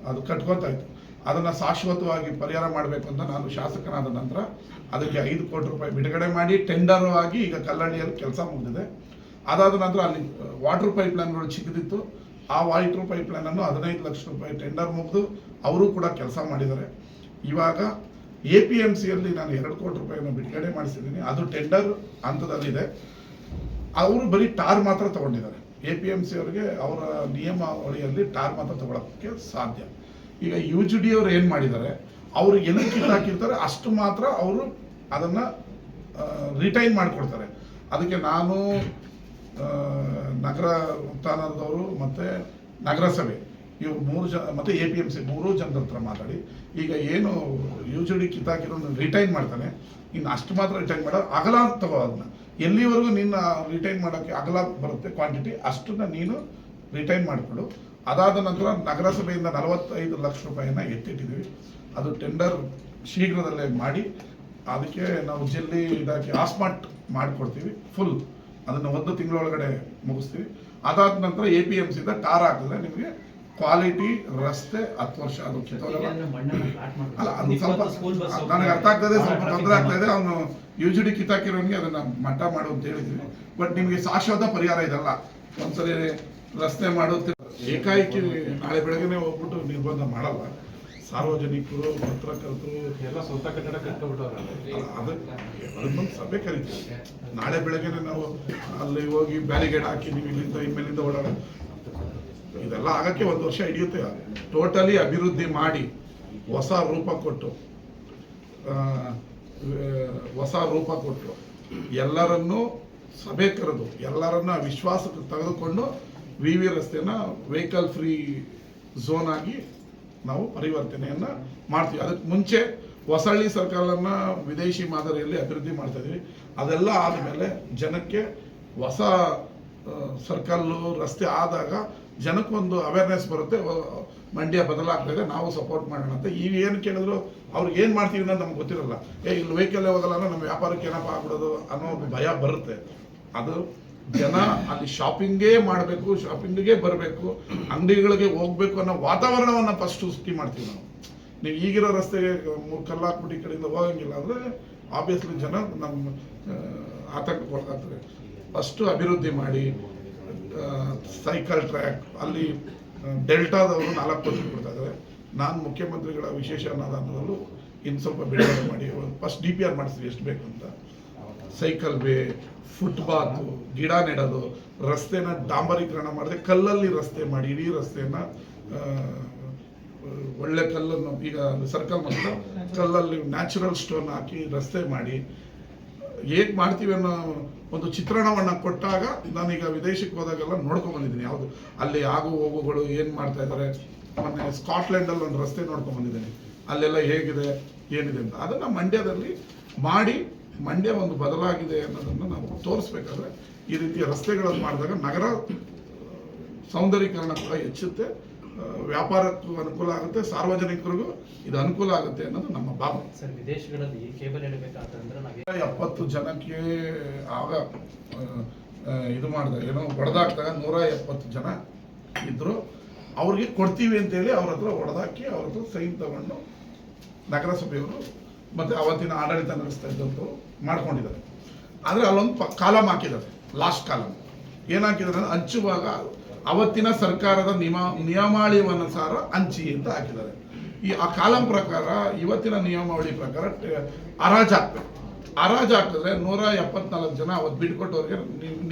Speaker 4: ಅದು ಕಟ್ಕೊತಾ ಇತ್ತು. ಅದನ್ನು ಶಾಶ್ವತವಾಗಿ ಪರಿಹಾರ ಮಾಡಬೇಕು ಅಂತ ನಾನು ಶಾಸಕನಾದ ನಂತರ ಅದಕ್ಕೆ 5 ಕೋಟಿ ರೂಪಾಯಿ ಬಿಡುಗಡೆ ಮಾಡಿ ಟೆಂಡರ್ ಆಗಿ ಈಗ ಕಲ್ಲಳ್ಳಿಯಲ್ಲಿ ಕೆಲಸ ಮುಗಿದಿದೆ. ಅದಾದ ನಂತರ ಅಲ್ಲಿ ವಾಟರ್ ಪೈಪ್ ಲೈನ್ಗಳು ಚಿಕ್ಕದಿತ್ತು. ಆ ವಾಟರ್ ಪೈಪ್ ಲೈನನ್ನು 15 ಲಕ್ಷ ರೂಪಾಯಿ ಟೆಂಡರ್ ಮುಗಿದು ಅವರು ಕೂಡ ಕೆಲಸ ಮಾಡಿದ್ದಾರೆ. ಇವಾಗ APMCಯಲ್ಲಿ ನಾನು 2 ಕೋಟಿ ರೂಪಾಯಿಯನ್ನು ಬಿಡುಗಡೆ ಮಾಡಿಸಿದ್ದೀನಿ. ಅದು ಟೆಂಡರ್ ಹಂತದಲ್ಲಿದೆ. ಅವರು ಬರೀ ಟಾರ್ ಮಾತ್ರ ತಗೊಂಡಿದ್ದಾರೆ. APMC ಅವರಿಗೆ ಅವರ ನಿಯಮಾವಳಿಯಲ್ಲಿ ಟಾರ್ ಮಾತ್ರ ತಗೊಳ್ಳೋಕ್ಕೆ ಸಾಧ್ಯ. ಈಗ UGD ಅವರು ಏನು ಮಾಡಿದ್ದಾರೆ, ಅವರು ಎಲ್ಲಿ ಕಿತ್ತಾಕಿರ್ತಾರೆ ಅಷ್ಟು ಮಾತ್ರ ಅವರು ಅದನ್ನು ರಿಟೈನ್ ಮಾಡಿಕೊಡ್ತಾರೆ. ಅದಕ್ಕೆ ನಾನು ನಗರ ಉತ್ಥಾನದವರು ಮತ್ತು ನಗರಸಭೆ ಇವ್ರು 3 ಮತ್ತು APMC 3 ಜನರ ಹತ್ರ ಮಾತಾಡಿ ಈಗ ಏನು UGD ಕಿತ್ತಾಕಿರೋದು ರಿಟೈನ್ ಮಾಡ್ತಾನೆ, ಇನ್ನು ಅಷ್ಟು ಮಾತ್ರ ರಿಟೈನ್ ಮಾಡೋ ಅಗಲ ತಗೋ. ಅದನ್ನ ಎಲ್ಲಿವರೆಗೂ ನಿನ್ನ ರಿಟೈನ್ ಮಾಡೋಕ್ಕೆ ಅಗಲ ಬರುತ್ತೆ ಕ್ವಾಂಟಿಟಿ ಅಷ್ಟನ್ನ ನೀನು ರಿಟೈನ್ ಮಾಡಿಕೊಡು. ಅದಾದ ನಂತರ ನಗರಸಭೆಯಿಂದ 45 ಲಕ್ಷ ರೂಪಾಯಿನ ಎತ್ತಿಟ್ಟಿದ್ದೀವಿ. ಅದು ಟೆಂಡರ್ ಶೀಘ್ರದಲ್ಲೇ ಮಾಡಿ ಅದಕ್ಕೆ ನಾವು ಜಿಲ್ಲೆ ಇದಾಗಿ ಆಸ್ಮಾರ್ಟ್ ಮಾಡಿಕೊಡ್ತೀವಿ. ಫುಲ್ ಅದನ್ನು 1 ತಿಂಗಳೊಳಗಡೆ ಮುಗಿಸ್ತೀವಿ. ಅದಾದ ನಂತರ APMCಯಿಂದ ಟಾರ್ ಹಾಕಿದ್ರೆ ನಿಮಗೆ ಕ್ವಾಲಿಟಿ ರಸ್ತೆ 10 ವರ್ಷ ಅದು ಕಿತ್ತೋಗಲ್ಲ. ಅಲ್ಲ, ಅದು ಸ್ವಲ್ಪ ನನಗೆ ಅರ್ಥ ಆಗ್ತದೆ, ಸ್ವಲ್ಪ ತೊಂದರೆ ಆಗ್ತಾ ಇದೆ. ಅವನು UGD ಕಿತ್ತಾಕಿರೋನಿಗೆ ಅದನ್ನ ಮಟ್ಟ ಮಾಡು ಅಂತ ಹೇಳಿದ್ವಿ. ಬಟ್ ನಿಮಗೆ ಶಾಶ್ವತ ಪರಿಹಾರ ಇದಲ್ಲ. ಒಂದ್ಸರಿ ರಸ್ತೆ ಮಾಡೋದು ಏಕಾಏಕಿ ನಾಳೆ ಬೆಳಗ್ಗೆ ಹೋಗ್ಬಿಟ್ಟು ನಿರ್ಬಂಧ ಮಾಡಲ್ಲ. ಸಾರ್ವಜನಿಕರು, ಪತ್ರಕರ್ತರು
Speaker 5: ಎಲ್ಲ ಸ್ವಂತ ಕಟ್ಟಡ ಕಟ್ಕೊಬಿಟ್ಟವ್ರೆ.
Speaker 4: ಅದಕ್ಕೆ ಸಭೆ ಕರಿತೀವಿ. ನಾಳೆ ಬೆಳಗ್ಗೆನೆ ನಾವು ಅಲ್ಲಿ ಹೋಗಿ ಬ್ಯಾರಿಗೇಡ್ ಹಾಕಿ ನೀವು ಇಲ್ಲಿಂದ ಇನ್ಮೇಲಿಂದ ಓಡಾಡ ಇದೆಲ್ಲ ಆಗಕ್ಕೆ 1 ವರ್ಷ ಹಿಡಿಯುತ್ತೆ. ಟೋಟಲಿ ಅಭಿವೃದ್ಧಿ ಮಾಡಿ ಹೊಸ ರೂಪ ಕೊಟ್ಟು ಎಲ್ಲರನ್ನೂ ಸಭೆ ಕರೆದು ಎಲ್ಲರನ್ನ ವಿಶ್ವಾಸಕ್ಕೆ ತೆಗೆದುಕೊಂಡು VV ರಸ್ತೆನ ವೆಹಿಕಲ್ ಫ್ರೀ ಝೋನ್ ಆಗಿ ನಾವು ಪರಿವರ್ತನೆಯನ್ನು ಮಾಡ್ತೀವಿ. ಅದಕ್ಕೆ ಮುಂಚೆ ಹೊಸಳ್ಳಿ ಸರ್ಕಲನ್ನು ವಿದೇಶಿ ಮಾದರಿಯಲ್ಲಿ ಅಭಿವೃದ್ಧಿ ಮಾಡ್ತಾ ಇದೀವಿ. ಅದೆಲ್ಲ ಆದಮೇಲೆ ಜನಕ್ಕೆ ಹೊಸ ಸರ್ಕಲ್ಲು ರಸ್ತೆ ಆದಾಗ ಜನಕ್ಕೊಂದು ಅವೇರ್ನೆಸ್ ಬರುತ್ತೆ. ಮಂಡ್ಯ ಬದಲಾಗ್ತಾ ಇದೆ, ನಾವು ಸಪೋರ್ಟ್ ಮಾಡೋಣ ಅಂತ. ಈಗ ಏನು ಕೇಳಿದ್ರು ಅವ್ರಿಗೆ ಏನು ಮಾಡ್ತೀವಿ ಅನ್ನೋದು ನಮ್ಗೆ ಗೊತ್ತಿರಲ್ಲ. ಇಲ್ಲಿ ವೆಹಿಕಲ್ಲೇ ಹೋಗಲ್ಲ, ನಮ್ಮ ವ್ಯಾಪಾರಕ್ಕೆ ಏನಪ್ಪ ಆಗ್ಬಿಡೋದು ಅನ್ನೋ ಭಯ ಬರುತ್ತೆ. ಅದು ಜನ ಅಲ್ಲಿ ಶಾಪಿಂಗೇ ಮಾಡಬೇಕು, ಶಾಪಿಂಗಿಗೆ ಬರಬೇಕು, ಅಂಗಡಿಗಳಿಗೆ ಹೋಗ್ಬೇಕು ಅನ್ನೋ ವಾತಾವರಣವನ್ನು ಫಸ್ಟ್ ಸೃಷ್ಟಿ ಮಾಡ್ತೀವಿ ನಾವು. ನೀವು ಈಗಿರೋ ರಸ್ತೆಗೆ ಕಲ್ಲು ಹಾಕ್ಬಿಟ್ಟು ಈ ಕಡೆಯಿಂದ ಹೋಗಂಗಿಲ್ಲ ಅಂದರೆ ಆಬ್ವಿಯಸ್ಲಿ ಜನ ನಮ್ಮ ಆತಂಕಕ್ಕೊಳಗಾಗ್ತಾರೆ. ಫಸ್ಟು ಅಭಿವೃದ್ಧಿ ಮಾಡಿ, ಸೈಕಲ್ ಟ್ರ್ಯಾಕ್ ಅಲ್ಲಿ ಡೆಲ್ಟಾದವರು 4 ಕೋಟಿ ಕೊಡ್ತಾ ಇದ್ದಾರೆ. ನಾನು ಮುಖ್ಯಮಂತ್ರಿಗಳ ವಿಶೇಷ ಅನುದಾನದಲ್ಲೂ ಇನ್ನು ಸ್ವಲ್ಪ ಬಿಡುಗಡೆ ಮಾಡಿ ಫಸ್ಟ್ DPR ಮಾಡಿಸ್ತೀವಿ ಎಷ್ಟು ಬೇಕು ಅಂತ. ಸೈಕಲ್ ವೇ, ಫುಟ್ಪಾತು, ಗಿಡ ನೆಡೋದು, ರಸ್ತೆನ ಡಾಂಬರೀಕರಣ ಮಾಡದೆ ಕಲ್ಲಲ್ಲಿ ರಸ್ತೆ ಮಾಡಿ, ಇಡೀ ರಸ್ತೆನ ಒಳ್ಳೆ ಕಲ್ಲನ್ನು, ಈಗ ಸರ್ಕಲ್ ಮಾತ್ರ ಕಲ್ಲಲ್ಲಿ ನ್ಯಾಚುರಲ್ ಸ್ಟೋನ್ ಹಾಕಿ ರಸ್ತೆ ಮಾಡಿ ಹೇಗೆ ಮಾಡ್ತೀವಿ ಅನ್ನೋ ಒಂದು ಚಿತ್ರಣವನ್ನು ಕೊಟ್ಟಾಗ, ನಾನೀಗ ವಿದೇಶಕ್ಕೆ ಹೋದಾಗೆಲ್ಲ ನೋಡ್ಕೊಂಡ್ ಬಂದಿದ್ದೀನಿ ಯಾವುದು ಅಲ್ಲಿ ಆಗು ಹೋಗುಗಳು ಏನು ಮಾಡ್ತಾ ಇದ್ದಾರೆ. ಮೊನ್ನೆ ಸ್ಕಾಟ್ಲೆಂಡಲ್ಲಿ ಒಂದು ರಸ್ತೆ ನೋಡ್ಕೊಂಡ್ ಬಂದಿದ್ದೀನಿ, ಅಲ್ಲೆಲ್ಲ ಹೇಗಿದೆ ಏನಿದೆ ಅಂತ. ಅದನ್ನು ಮಂಡ್ಯದಲ್ಲಿ ಮಾಡಿ, ಮಂಡ್ಯ ಒಂದು ಬದಲಾಗಿದೆ ಅನ್ನೋದನ್ನು ನಾವು ತೋರಿಸ್ಬೇಕಾದ್ರೆ ಈ ರೀತಿಯ ರಸ್ತೆಗಳನ್ನು ಮಾಡಿದಾಗ ನಗರ ಸೌಂದರ್ಯೀಕರಣ ಕೂಡ ಹೆಚ್ಚುತ್ತೆ, ವ್ಯಾಪಾರಕ್ಕೂ ಅನುಕೂಲ ಆಗುತ್ತೆ, ಸಾರ್ವಜನಿಕರಿಗೂ ಇದು ಅನುಕೂಲ ಆಗುತ್ತೆ ಅನ್ನೋದು ನಮ್ಮ ಭಾವನೆ.
Speaker 6: ಸರ್, ವಿದೇಶಗಳಲ್ಲಿ ಕೇಬಲ್ ಎಳಬೇಕಾತಂದ್ರೆ ನಾವು
Speaker 4: 70 ಜನಕ್ಕೆ ಆಗ ಇದು ಮಾಡಿದಾಗ ಏನೋ ಹೊಡೆದಾಕ್ದಾಗ 170 ಜನ ಇದ್ರು. ಅವ್ರಿಗೆ ಕೊಡ್ತೀವಿ ಅಂತೇಳಿ ಅವ್ರ ಹತ್ರ ಹೊಡೆದಾಕಿ ಅವ್ರ ಹತ್ರ ಸೈನ್ ತಗೊಂಡು ನಗರಸಭೆಯವರು ಮತ್ತು ಅವತ್ತಿನ ಆಡಳಿತ ನಡೆಸ್ತಾ ಇದ್ದಂಥವ್ರು ಮಾಡ್ಕೊಂಡಿದ್ದಾರೆ. ಆದರೆ ಅಲ್ಲೊಂದು ಕಾಲಮ್ ಹಾಕಿದ್ದಾರೆ, ಲಾಸ್ಟ್ ಕಾಲಮ್ ಏನು ಹಾಕಿದ್ದಾರೆ ಅಂದರೆ ಹಂಚುವಾಗ ಅವತ್ತಿನ ಸರ್ಕಾರದ ನಿಯಮಾವಳಿಯನುಸಾರ ಹಂಚಿ ಅಂತ ಹಾಕಿದ್ದಾರೆ. ಆ ಕಾಲಂ ಪ್ರಕಾರ ಇವತ್ತಿನ ನಿಯಮಾವಳಿ ಪ್ರಕಾರ ಹರಾಜು ಹಾಕ್ಬೇಕು. ಹರಾಜು ಹಾಕಿದ್ರೆ 174 ಜನ ಅವತ್ತು ಬಿಟ್ಕೊಟ್ಟವ್ರಿಗೆ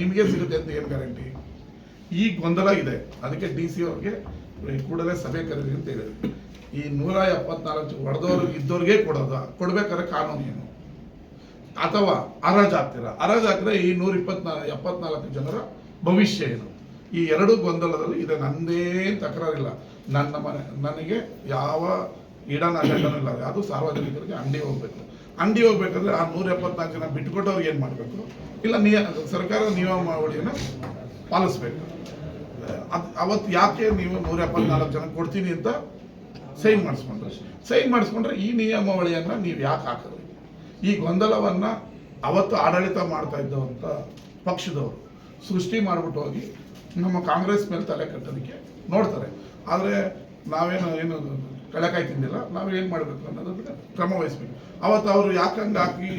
Speaker 4: ನಿಮಗೆ ಸಿಗುತ್ತೆ ಅಂತ ಏನು ಗ್ಯಾರಂಟಿ? ಈ ಗೊಂದಲ ಇದೆ. ಅದಕ್ಕೆ DC ಅವ್ರಿಗೆ ಕೂಡಲೇ ಸಭೆ ಕರೀರಿ ಅಂತ ಹೇಳಿದ್ರು. ಈ 174 ಹೊಡೆದವ್ರು ಇದ್ದವ್ರಿಗೆ ಕೊಡ್ಬೇಕಾದ್ರೆ ಕಾನೂನು ಏನು? ಅಥವಾ ಹರಾಜು ಹಾಕ್ತೀರಾ? ಹರಾಜು ಹಾಕಿದ್ರೆ ಈ 174 ಜನರ ಭವಿಷ್ಯ ಏನು? ಈ ಎರಡು ಗೊಂದಲದಲ್ಲಿ ಇದೆ. ನಂದೇ ತಕರಾರಿಲ್ಲ, ನನಗೆ ಯಾವ ಇಡನ್ ಅಜೆಂಡನೂ ಇಲ್ಲ. ಅದು ಸಾರ್ವಜನಿಕರಿಗೆ ಅಂಗಡಿ ಹೋಗ್ಬೇಕು. ಅಂಗಡಿ ಹೋಗ್ಬೇಕಾದ್ರೆ ಆ 174 ಜನ ಬಿಟ್ಕೊಟ್ಟವ್ರಿಗೆ ಏನು ಮಾಡಬೇಕು? ಇಲ್ಲ, ಸರ್ಕಾರದ ನಿಯಮಾವಳಿಯನ್ನು ಪಾಲಿಸ್ಬೇಕು. ಅವತ್ತು ಯಾಕೆ ನೀವು 174 ಜನ ಕೊಡ್ತೀನಿ ಅಂತ ಸೈನ್ ಮಾಡಿಸ್ಕೊಂಡ್ರೆ ಈ ನಿಯಮಾವಳಿಯನ್ನು ನೀವು ಯಾಕೆ ಹಾಕಿದ್ರಿ? ಈ ಗೊಂದಲವನ್ನು ಅವತ್ತು ಆಡಳಿತ ಮಾಡ್ತಾ ಇದ್ದವಂಥ ಪಕ್ಷದವರು ಸೃಷ್ಟಿ ಮಾಡಿಬಿಟ್ಟು ಹೋಗಿ ನಮ್ಮ ಕಾಂಗ್ರೆಸ್ ಮೇಲೆ ತಲೆ ಕಟ್ಟೋದಕ್ಕೆ ನೋಡ್ತಾರೆ. ಆದರೆ ಏನು ಕಳೆಕಾಯಿ ತಿಂದಿಲ್ಲ, ನಾವೇನು ಮಾಡಬೇಕು ಅನ್ನೋದಕ್ಕೆ ಕ್ರಮ ವಹಿಸ್ಬೇಕು. ಅವತ್ತು ಅವರು ಯಾಕಂಗೆ ಹಾಕಿ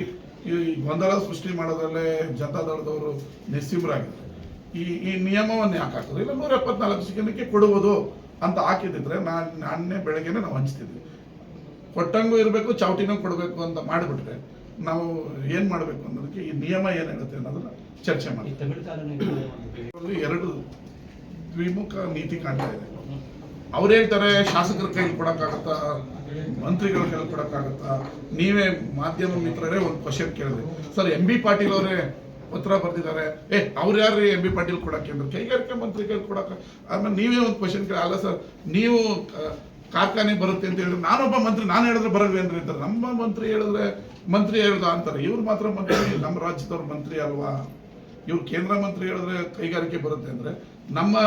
Speaker 4: ಈ ಗೊಂದಲ ಸೃಷ್ಟಿ ಮಾಡೋದ್ರಲ್ಲೇ ಜನತಾದಳದವರು ನಿಸ್ಸಿಮರಾಗಿದ್ದಾರೆ. ಈ ನಿಯಮವನ್ನು ಯಾಕೆ ಹಾಕಿದ್ರು? ಇಲ್ಲ 174 ಜನಕ್ಕೆ ಕೊಡುವುದು ಅಂತ ಹಾಕಿದ್ರೆ ನಾನೇ ಬೆಳಗ್ಗೆನೆ ನಾವು ಹಂಚ್ತಿದ್ವಿ. ಕೊಟ್ಟಂಗೂ ಇರಬೇಕು, ಚೌಟಿನೂ ಕೊಡಬೇಕು ಅಂತ ಮಾಡಿಬಿಟ್ರೆ ನಾವು ಏನು ಮಾಡಬೇಕು ಅನ್ನೋದಕ್ಕೆ ಈ ನಿಯಮ ಏನು ಹೇಳುತ್ತೆ ಅನ್ನೋದನ್ನ ಚರ್ಚೆ ಮಾಡಿ. ಎರಡು ದ್ವಿಮುಖ ನೀತಿ ಕಾಣ್ತಾ ಇದೆ. ಅವ್ರು ಹೇಳ್ತಾರೆ ಶಾಸಕರ ಕೈಲಿ ಕೊಡೋಕ್ಕಾಗತ್ತಾ, ಮಂತ್ರಿಗಳ ಕೈಲಿ ಕೊಡೋಕ್ಕಾಗತ್ತಾ? ನೀವೇ ಮಾಧ್ಯಮ ಮಿತ್ರರೇ ಒಂದು ಕ್ವಶನ್ ಕೇಳಿದ್ರಿ ಸರ್. MB ಪಾಟೀಲ್ ಅವರೇ ಪತ್ರ ಬರೆದಿದ್ದಾರೆ, ಅವ್ರು ಯಾರು MB ಪಾಟೀಲ್ ಕೊಡೋಕ್ಕೆ ಅಂದ್ರೆ ಕೈಗಾರಿಕೆ ಮಂತ್ರಿ ಕೈಲಿ ಕೊಡೋಕೆ. ಆಮೇಲೆ ನೀವೇ ಒಂದು ಕ್ವಶನ್ ಕೇಳಿ, ಅಲ್ಲ ಸರ್ ನೀವು ಕಾರ್ಖಾನೆ ಬರುತ್ತೆ ಅಂತ ಹೇಳಿದ್ರೆ ನಾನೊಬ್ಬ ಮಂತ್ರಿ, ನಾನು ಹೇಳಿದ್ರೆ ಬರಲ್ವೇನ್ರಿ ಅಂತಾರೆ. ನಮ್ಮ ಮಂತ್ರಿ ಹೇಳಿದ್ರೆ ಮಂತ್ರಿ ಹೇಳ್ದ ಅಂತಾರೆ. ಇವ್ರು ಮಾತ್ರ ಮಂತ್ರಿ, ನಮ್ಮ ರಾಜ್ಯದವ್ರ ಮಂತ್ರಿ ಅಲ್ವಾ? ಇವ್ರು ಕೇಂದ್ರ ಮಂತ್ರಿ ಹೇಳಿದ್ರೆ ಕೈಗಾರಿಕೆ ಬರುತ್ತೆ ಅಂದರೆ ನಮ್ಮ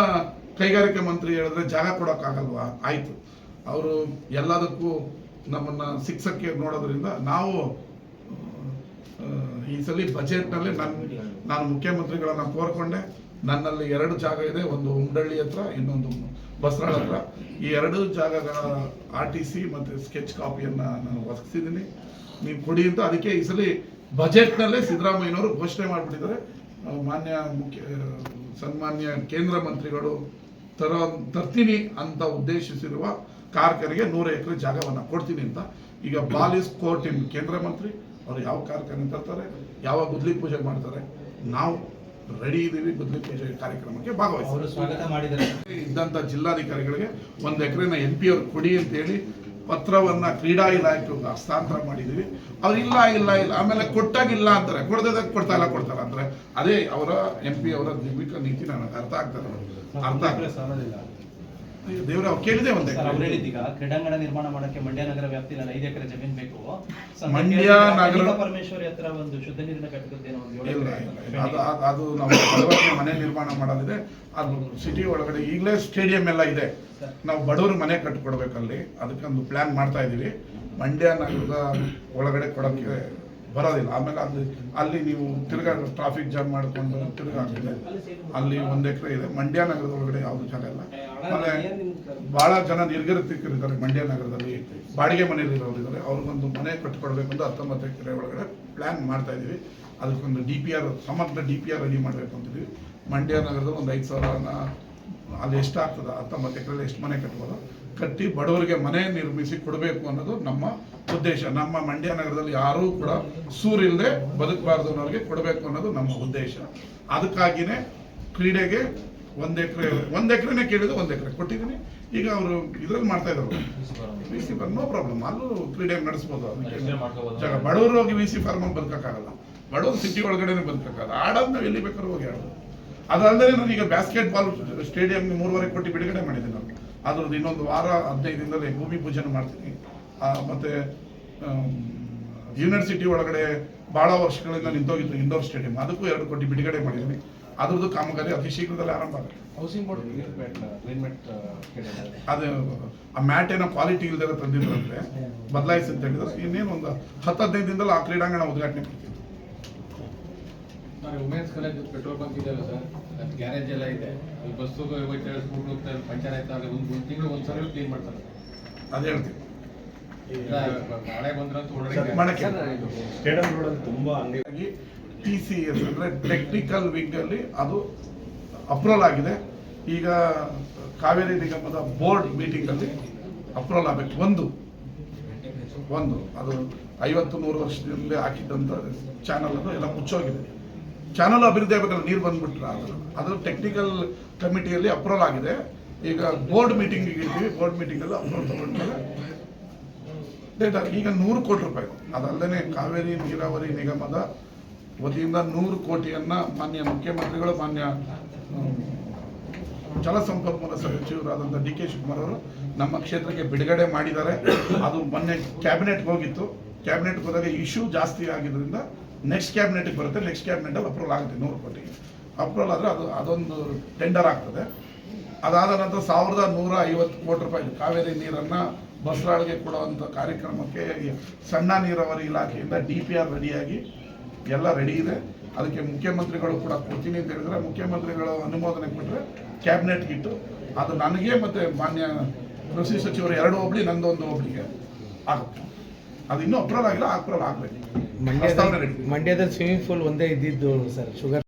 Speaker 4: ಕೈಗಾರಿಕೆ ಮಂತ್ರಿ ಹೇಳಿದ್ರೆ ಜಾಗ ಕೊಡೋಕ್ಕಾಗಲ್ವಾ? ಆಯಿತು, ಅವರು ಎಲ್ಲದಕ್ಕೂ ನಮ್ಮನ್ನು ಶಿಕ್ಷಕ್ಕೆ ನೋಡೋದ್ರಿಂದ ನಾವು ಈ ಸಲ ಬಜೆಟ್ನಲ್ಲಿ ನಾನು ಮುಖ್ಯಮಂತ್ರಿಗಳನ್ನು ಕೋರ್ಕೊಂಡೆ. ನನ್ನಲ್ಲಿ 2 ಜಾಗ ಇದೆ, ಒಂದು ಉಮ್ಡಳ್ಳಿ ಹತ್ರ, ಇನ್ನೊಂದು ಬಸರಾಳ ಹತ್ರ. ಈ 2 ಜಾಗಗಳ RTC ಮತ್ತು ಸ್ಕೆಚ್ ಕಾಪಿಯನ್ನು ನಾನು ಒದಗಿಸಿದ್ದೀನಿ, ನೀವು ಕೊಡಿ ಅಂತ. ಅದಕ್ಕೆ ಈ ಸಲ ಬಜೆಟ್ನಲ್ಲೇ ಸಿದ್ದರಾಮಯ್ಯನವರು ಘೋಷಣೆ ಮಾಡಿಬಿಟ್ಟಿದ್ದಾರೆ. ಸನ್ಮಾನ್ಯ ಕೇಂದ್ರ ಮಂತ್ರಿಗಳು ತರ್ತೀನಿ ಅಂತ ಉದ್ದೇಶಿಸಿರುವ ಕಾರ್ಖಾನೆಗೆ 100 ಎಕರೆ ಜಾಗವನ್ನು ಕೊಡ್ತೀನಿ ಅಂತ. ಈಗ ಬಾಲ್ ಇಸ್ ಕೋರ್ಟ್ ಇನ್ ಕೇಂದ್ರ ಮಂತ್ರಿ ಅವರು ಯಾವ ಕಾರ್ಖಾನೆ ತರ್ತಾರೆ, ಯಾವ ಗುದ್ಲಿ ಪೂಜೆ ಮಾಡ್ತಾರೆ, ನಾವು ರೆಡಿ ಇದ್ದೀವಿ ಗುದ್ಲಿ ಪೂಜೆ ಕಾರ್ಯಕ್ರಮಕ್ಕೆ ಭಾಗವಹಿಸ್ತಾರೆ. ಇದ್ದಂಥ ಜಿಲ್ಲಾಧಿಕಾರಿಗಳಿಗೆ 1 ಎಕರೆನ MP ಅವ್ರು ಕೊಡಿ ಅಂತೇಳಿ ಪತ್ರವನ್ನು ಕ್ರೀಡಾ ಇಲಾಖೆಗೆ ಹಸ್ತಾಂತರ ಮಾಡಿದ್ದೀವಿ. ಅವ್ರು ಇಲ್ಲ ಆಮೇಲೆ ಕೊಟ್ಟಾಗಿಲ್ಲ ಅಂತಾರೆ, ಕೊಡ್ದಾಗ ಕೊಡ್ತಾರ ಅಂತಾರೆ. ಅದೇ ಅವರ MP ಅವರ ದ್ವಿಮುಖ ನೀತಿ ನನಗೆ ಅರ್ಥ ಆಗ್ತದೆ. ದೇವ್ರ ಅವ್ರು ಕೇಳಿದೆ ಒಂದೇ
Speaker 6: ಕ್ರೀಡಾಂಗಣ ನಿರ್ಮಾಣ ಮಾಡಕ್ಕೆ ಮಂಡ್ಯ ನಗರ ವ್ಯಾಪ್ತಿಯಲ್ಲಿ 5 ಎಕರೆ ಜಮೀನು ಬೇಕು.
Speaker 4: ಮಂಡ್ಯ ನಗರ
Speaker 6: ಪರಮೇಶ್ವರಿ ಹತ್ರ ಒಂದು ಶುದ್ಧ ನೀರಿನ ಘಟಕದ್ದೇನೋ
Speaker 4: ಅದು ನಾವು ಬಡವರಿಗೆ ಮನೆ ನಿರ್ಮಾಣ ಮಾಡೋದಿದೆ. ಅದು ಸಿಟಿ ಒಳಗಡೆ ಈಗಲೇ ಸ್ಟೇಡಿಯಂ ಎಲ್ಲ ಇದೆ. ನಾವು ಬಡವರು ಮನೆ ಕಟ್ಟಿಕೊಡ್ಬೇಕಲ್ಲಿ, ಅದಕ್ಕೊಂದು ಪ್ಲಾನ್ ಮಾಡ್ತಾ ಇದ್ದೀವಿ. ಮಂಡ್ಯ ನಗರದ ಒಳಗಡೆ ಕೊಡೋಕ್ಕೆ ಬರೋದಿಲ್ಲ. ಆಮೇಲೆ ಅಲ್ಲಿ ನೀವು ತಿರ್ಗಾ ಟ್ರಾಫಿಕ್ ಜಾಮ್ ಮಾಡಿಕೊಂಡು ತಿರ್ಗಾ ಆಗ್ತದೆ. ಅಲ್ಲಿ 1 ಎಕರೆ ಇದೆ. ಮಂಡ್ಯ ನಗರದ ಒಳಗಡೆ ಯಾವುದು ಜಾಗ ಇಲ್ಲ. ಆಮೇಲೆ ಭಾಳ ಜನ ನಿರ್ಗತಿಕರಿದ್ದಾರೆ ಮಂಡ್ಯ ನಗರದಲ್ಲಿ, ಬಾಡಿಗೆ ಮನೆಯಲ್ಲಿ ಇರೋರಿದ್ದಾರೆ. ಅವ್ರಿಗೊಂದು ಮನೆ ಕಟ್ಟಿಕೊಡ್ಬೇಕು ಅಂತ 19 ಎಕರೆ ಒಳಗಡೆ ಪ್ಲ್ಯಾನ್ ಮಾಡ್ತಾ ಇದ್ದೀವಿ. ಅದಕ್ಕೊಂದು DPR, ಸಮಗ್ರ DPR ರೆಡಿ ಮಾಡಬೇಕು ಅಂತಿದ್ದೀವಿ. ಮಂಡ್ಯ ನಗರದಲ್ಲಿ ಒಂದು 5,000 ಅಲ್ಲಿ ಎಷ್ಟಾಗ್ತದೆ 19 ಎಕರೆಯಲ್ಲಿ ಎಷ್ಟು ಮನೆ ಕಟ್ಬೋದು, ಕಟ್ಟಿ ಬಡವರಿಗೆ ಮನೆ ನಿರ್ಮಿಸಿ ಕೊಡಬೇಕು ಅನ್ನೋದು ನಮ್ಮ ಉದ್ದೇಶ. ನಮ್ಮ ಮಂಡ್ಯ ನಗರದಲ್ಲಿ ಯಾರೂ ಕೂಡ ಸೂರಿಲ್ಲದೆ ಬದುಕಬಾರ್ದು ಅನ್ನೋರಿಗೆ ಕೊಡಬೇಕು ಅನ್ನೋದು ನಮ್ಮ ಉದ್ದೇಶ. ಅದಕ್ಕಾಗಿಯೇ ಕ್ರೀಡೆಗೆ 1 ಎಕರೆನೇ ಕೇಳಿದ್ರು, 1 ಎಕರೆ ಕೊಟ್ಟಿದ್ದೀನಿ. ಈಗ ಅವರು ಇದ್ರಲ್ಲಿ ಮಾಡ್ತಾ ಇದ್ದಾರೆ VC ಫಾರ್ಮ್, ನೋ ಪ್ರಾಬ್ಲಮ್, ಅಲ್ಲೂ ಕ್ರೀಡೆ ನಡೆಸ್ಬೋದು. ಅದಕ್ಕೆ ಜಾಗ, ಬಡವರು ಹೋಗಿ VC ಫಾರ್ಮಲ್ಲಿ ಬದುಕೋಕ್ಕಾಗಲ್ಲ, ಬಡವರು ಸಿಟಿ ಒಳಗಡೆನೆ ಬದುಕೋಕ್ಕಾಗಲ್ಲ. ಆಡೋದು ನಾವು ಎಲ್ಲಿ ಬೇಕಾದ್ರೂ ಹೋಗಿ ಆಡೋದು. ಅದಲ್ಲದೆ ನಾನೀಗ ಬ್ಯಾಸ್ಕೆಟ್ ಬಾಲ್ ಸ್ಟೇಡಿಯಂಗೆ 3.5 ಕೋಟಿ ಬಿಡುಗಡೆ ಮಾಡಿದ್ದೀನಿ ನಾನು. ಅದ್ರದ್ದು ಇನ್ನೊಂದು ವಾರ 15 ದಿನದಲ್ಲಿ ಭೂಮಿ ಪೂಜೆನ ಮಾಡ್ತೀನಿ. ಮತ್ತು ಯೂನಿವರ್ಸಿಟಿ ಒಳಗಡೆ ಭಾಳ ವರ್ಷಗಳಿಂದ ನಿಂತೋಗಿತ್ತು ಇಂಡೋರ್ ಸ್ಟೇಡಿಯಂ, ಅದಕ್ಕೂ 2 ಕೋಟಿ ಬಿಡುಗಡೆ ಮಾಡಿದ್ದೀನಿ. ಅದ್ರದ್ದು ಕಾಮಗಾರಿ ಅತಿ ಶೀಘ್ರದಲ್ಲಿ ಆರಂಭ ಆಗುತ್ತೆ.
Speaker 5: ಹೌಸಿಂಗ್ ಬೋರ್ಡ್
Speaker 4: ಅದು ಆ ಮ್ಯಾಟ್ ಏನೋ ಕ್ವಾಲಿಟಿ ಇಲ್ದೇ ತಂದಿದ್ರಂತೆ, ಬದಲಾಯಿಸಿ ಅಂತ ಹೇಳಿದ್ರು. ಇನ್ನೇನು ಒಂದು 10-15 ದಿನದಲ್ಲಿ ಆ ಕ್ರೀಡಾಂಗಣ ಉದ್ಘಾಟನೆ ಮಾಡ್ತೀವಿ.
Speaker 3: ವುಮೆನ್ಸ್ ಕಾಲೇಜ್ ಪೆಟ್ರೋಲ್ ಬಂಕ್ ಇದೆಯಲ್ಲ ಸರ್, ಅದು ಗ್ಯಾರೇಜ್ ಎಲ್ಲ ಇದೆ, ಅಲ್ಲಿ ಬಸ್ಸು ಹೋಗ್ತಾರೆ, ಪಂಚರ್ ಆಯ್ತಾರೆ, ಒಂದು ತಿಂಗಳು ಒಂದ್ಸಲ ಕ್ಲೀನ್ ಮಾಡ್ತಾರೆ.
Speaker 4: ಅದು ಹೇಳ್ತೀವಿ.
Speaker 3: ಮಳೆ ಬಂದ್ರಂತೂ
Speaker 4: ಮಾಡಕ್ಕೆ
Speaker 5: ಸ್ಟೇಡಿಯಂ ರೋಡಲ್ಲಿ ತುಂಬ ಅಂಗಡಿ
Speaker 4: TCS ಅಂದರೆ ಟೆಕ್ನಿಕಲ್ ವಿಂಗಲ್ಲಿ ಅದು ಅಪ್ರೂವಲ್ ಆಗಿದೆ. ಈಗ ಕಾವೇರಿ ನಿಗಮದ ಬೋರ್ಡ್ ಮೀಟಿಂಗಲ್ಲಿ ಅಪ್ರೂವಲ್ ಆಗಬೇಕು. ಒಂದು ಅದು 50-100 ವರ್ಷದಲ್ಲಿ ಹಾಕಿದ್ದಂಥ ಚಾನಲ್ ಅದು ಎಲ್ಲ ಮುಚ್ಚೋಗಿದೆ. ಚಾನಲ್ ಅಭಿವೃದ್ಧಿ ಆಗಬೇಕಲ್ಲ, ನೀರು ಬಂದ್ಬಿಟ್ರೆ ಅದು ಟೆಕ್ನಿಕಲ್ ಕಮಿಟಿಯಲ್ಲಿ ಅಪ್ರೂವಲ್ ಆಗಿದೆ. ಈಗ ಬೋರ್ಡ್ ಮೀಟಿಂಗಿಗೆ ಇದ್ದೀವಿ. ಬೋರ್ಡ್ ಮೀಟಿಂಗಲ್ಲಿ ಅಪ್ರೂವಲ್ ತಗೊಂಡ್ಮೇಲೆ ಡೇಟಾ ಈಗ 100 ಕೋಟಿ ರೂಪಾಯಿ. ಅದಲ್ಲದೆ ಕಾವೇರಿ ನೀರಾವರಿ ನಿಗಮದ ವತಿಯಿಂದ 100 ಕೋಟಿಯನ್ನು ಮಾನ್ಯ ಮುಖ್ಯಮಂತ್ರಿಗಳು, ಮಾನ್ಯ ಜಲಸಂಪನ್ಮೂಲ ಸಚಿವರಾದಂಥ DK ಶಿವಕುಮಾರ್ ಅವರು ನಮ್ಮ ಕ್ಷೇತ್ರಕ್ಕೆ ಬಿಡುಗಡೆ ಮಾಡಿದ್ದಾರೆ. ಅದು ಮೊನ್ನೆ ಕ್ಯಾಬಿನೆಟ್ಗೆ ಹೋಗಿತ್ತು. ಕ್ಯಾಬಿನೆಟ್ಗೆ ಹೋದಾಗ ಇಶ್ಯೂ ಜಾಸ್ತಿ ಆಗಿದ್ದರಿಂದ ನೆಕ್ಸ್ಟ್ ಕ್ಯಾಬಿನೆಟ್ಗೆ ಬರುತ್ತೆ. ನೆಕ್ಸ್ಟ್ ಕ್ಯಾಬಿನೆಟಲ್ಲಿ ಅಪ್ರೂವಲ್ ಆಗುತ್ತೆ. 100 ಕೋಟಿ ಅಪ್ರೂವಲ್ ಆದರೆ ಅದೊಂದು ಟೆಂಡರ್ ಆಗ್ತದೆ. ಅದಾದ ನಂತರ 1,150 ಕೋಟಿ ರೂಪಾಯಿ ಕಾವೇರಿ ನೀರನ್ನು ಬಸರಾಳಿಗೆ ಕೊಡುವಂಥ ಕಾರ್ಯಕ್ರಮಕ್ಕೆ ಸಣ್ಣ ನೀರಾವರಿ ಇಲಾಖೆಯಿಂದ DPR ರೆಡಿಯಾಗಿ ಎಲ್ಲ ರೆಡಿ ಇದೆ. ಅದಕ್ಕೆ ಮುಖ್ಯಮಂತ್ರಿಗಳು ಕೂಡ ಕೊಡ್ತೀನಿ ಅಂತ ಹೇಳಿದ್ರೆ, ಮುಖ್ಯಮಂತ್ರಿಗಳು ಅನುಮೋದನೆ ಕೊಟ್ಟರೆ ಕ್ಯಾಬಿನೆಟ್ಗೆ ಇಟ್ಟು ಅದು ನನಗೆ ಮತ್ತು ಮಾನ್ಯ ಕೃಷಿ ಸಚಿವರು 2 ಹೋಬಳಿ, ನಂದೊಂದು ಹೋಬಳಿಗೆ ಆಗುತ್ತೆ. ಅದು ಇನ್ನೂ ಅಪ್ರೂವಲ್ ಆಗಿಲ್ಲ, ಅಪ್ರೂವಲ್ ಆಗಬೇಕು.
Speaker 7: ಮಂಡ್ಯದಲ್ಲಿ ಸ್ವಿಮ್ಮಿಂಗ್ ಪೂಲ್ ಒಂದೇ ಇದ್ದಿದ್ದು ಸರ್, ಶುಗರ್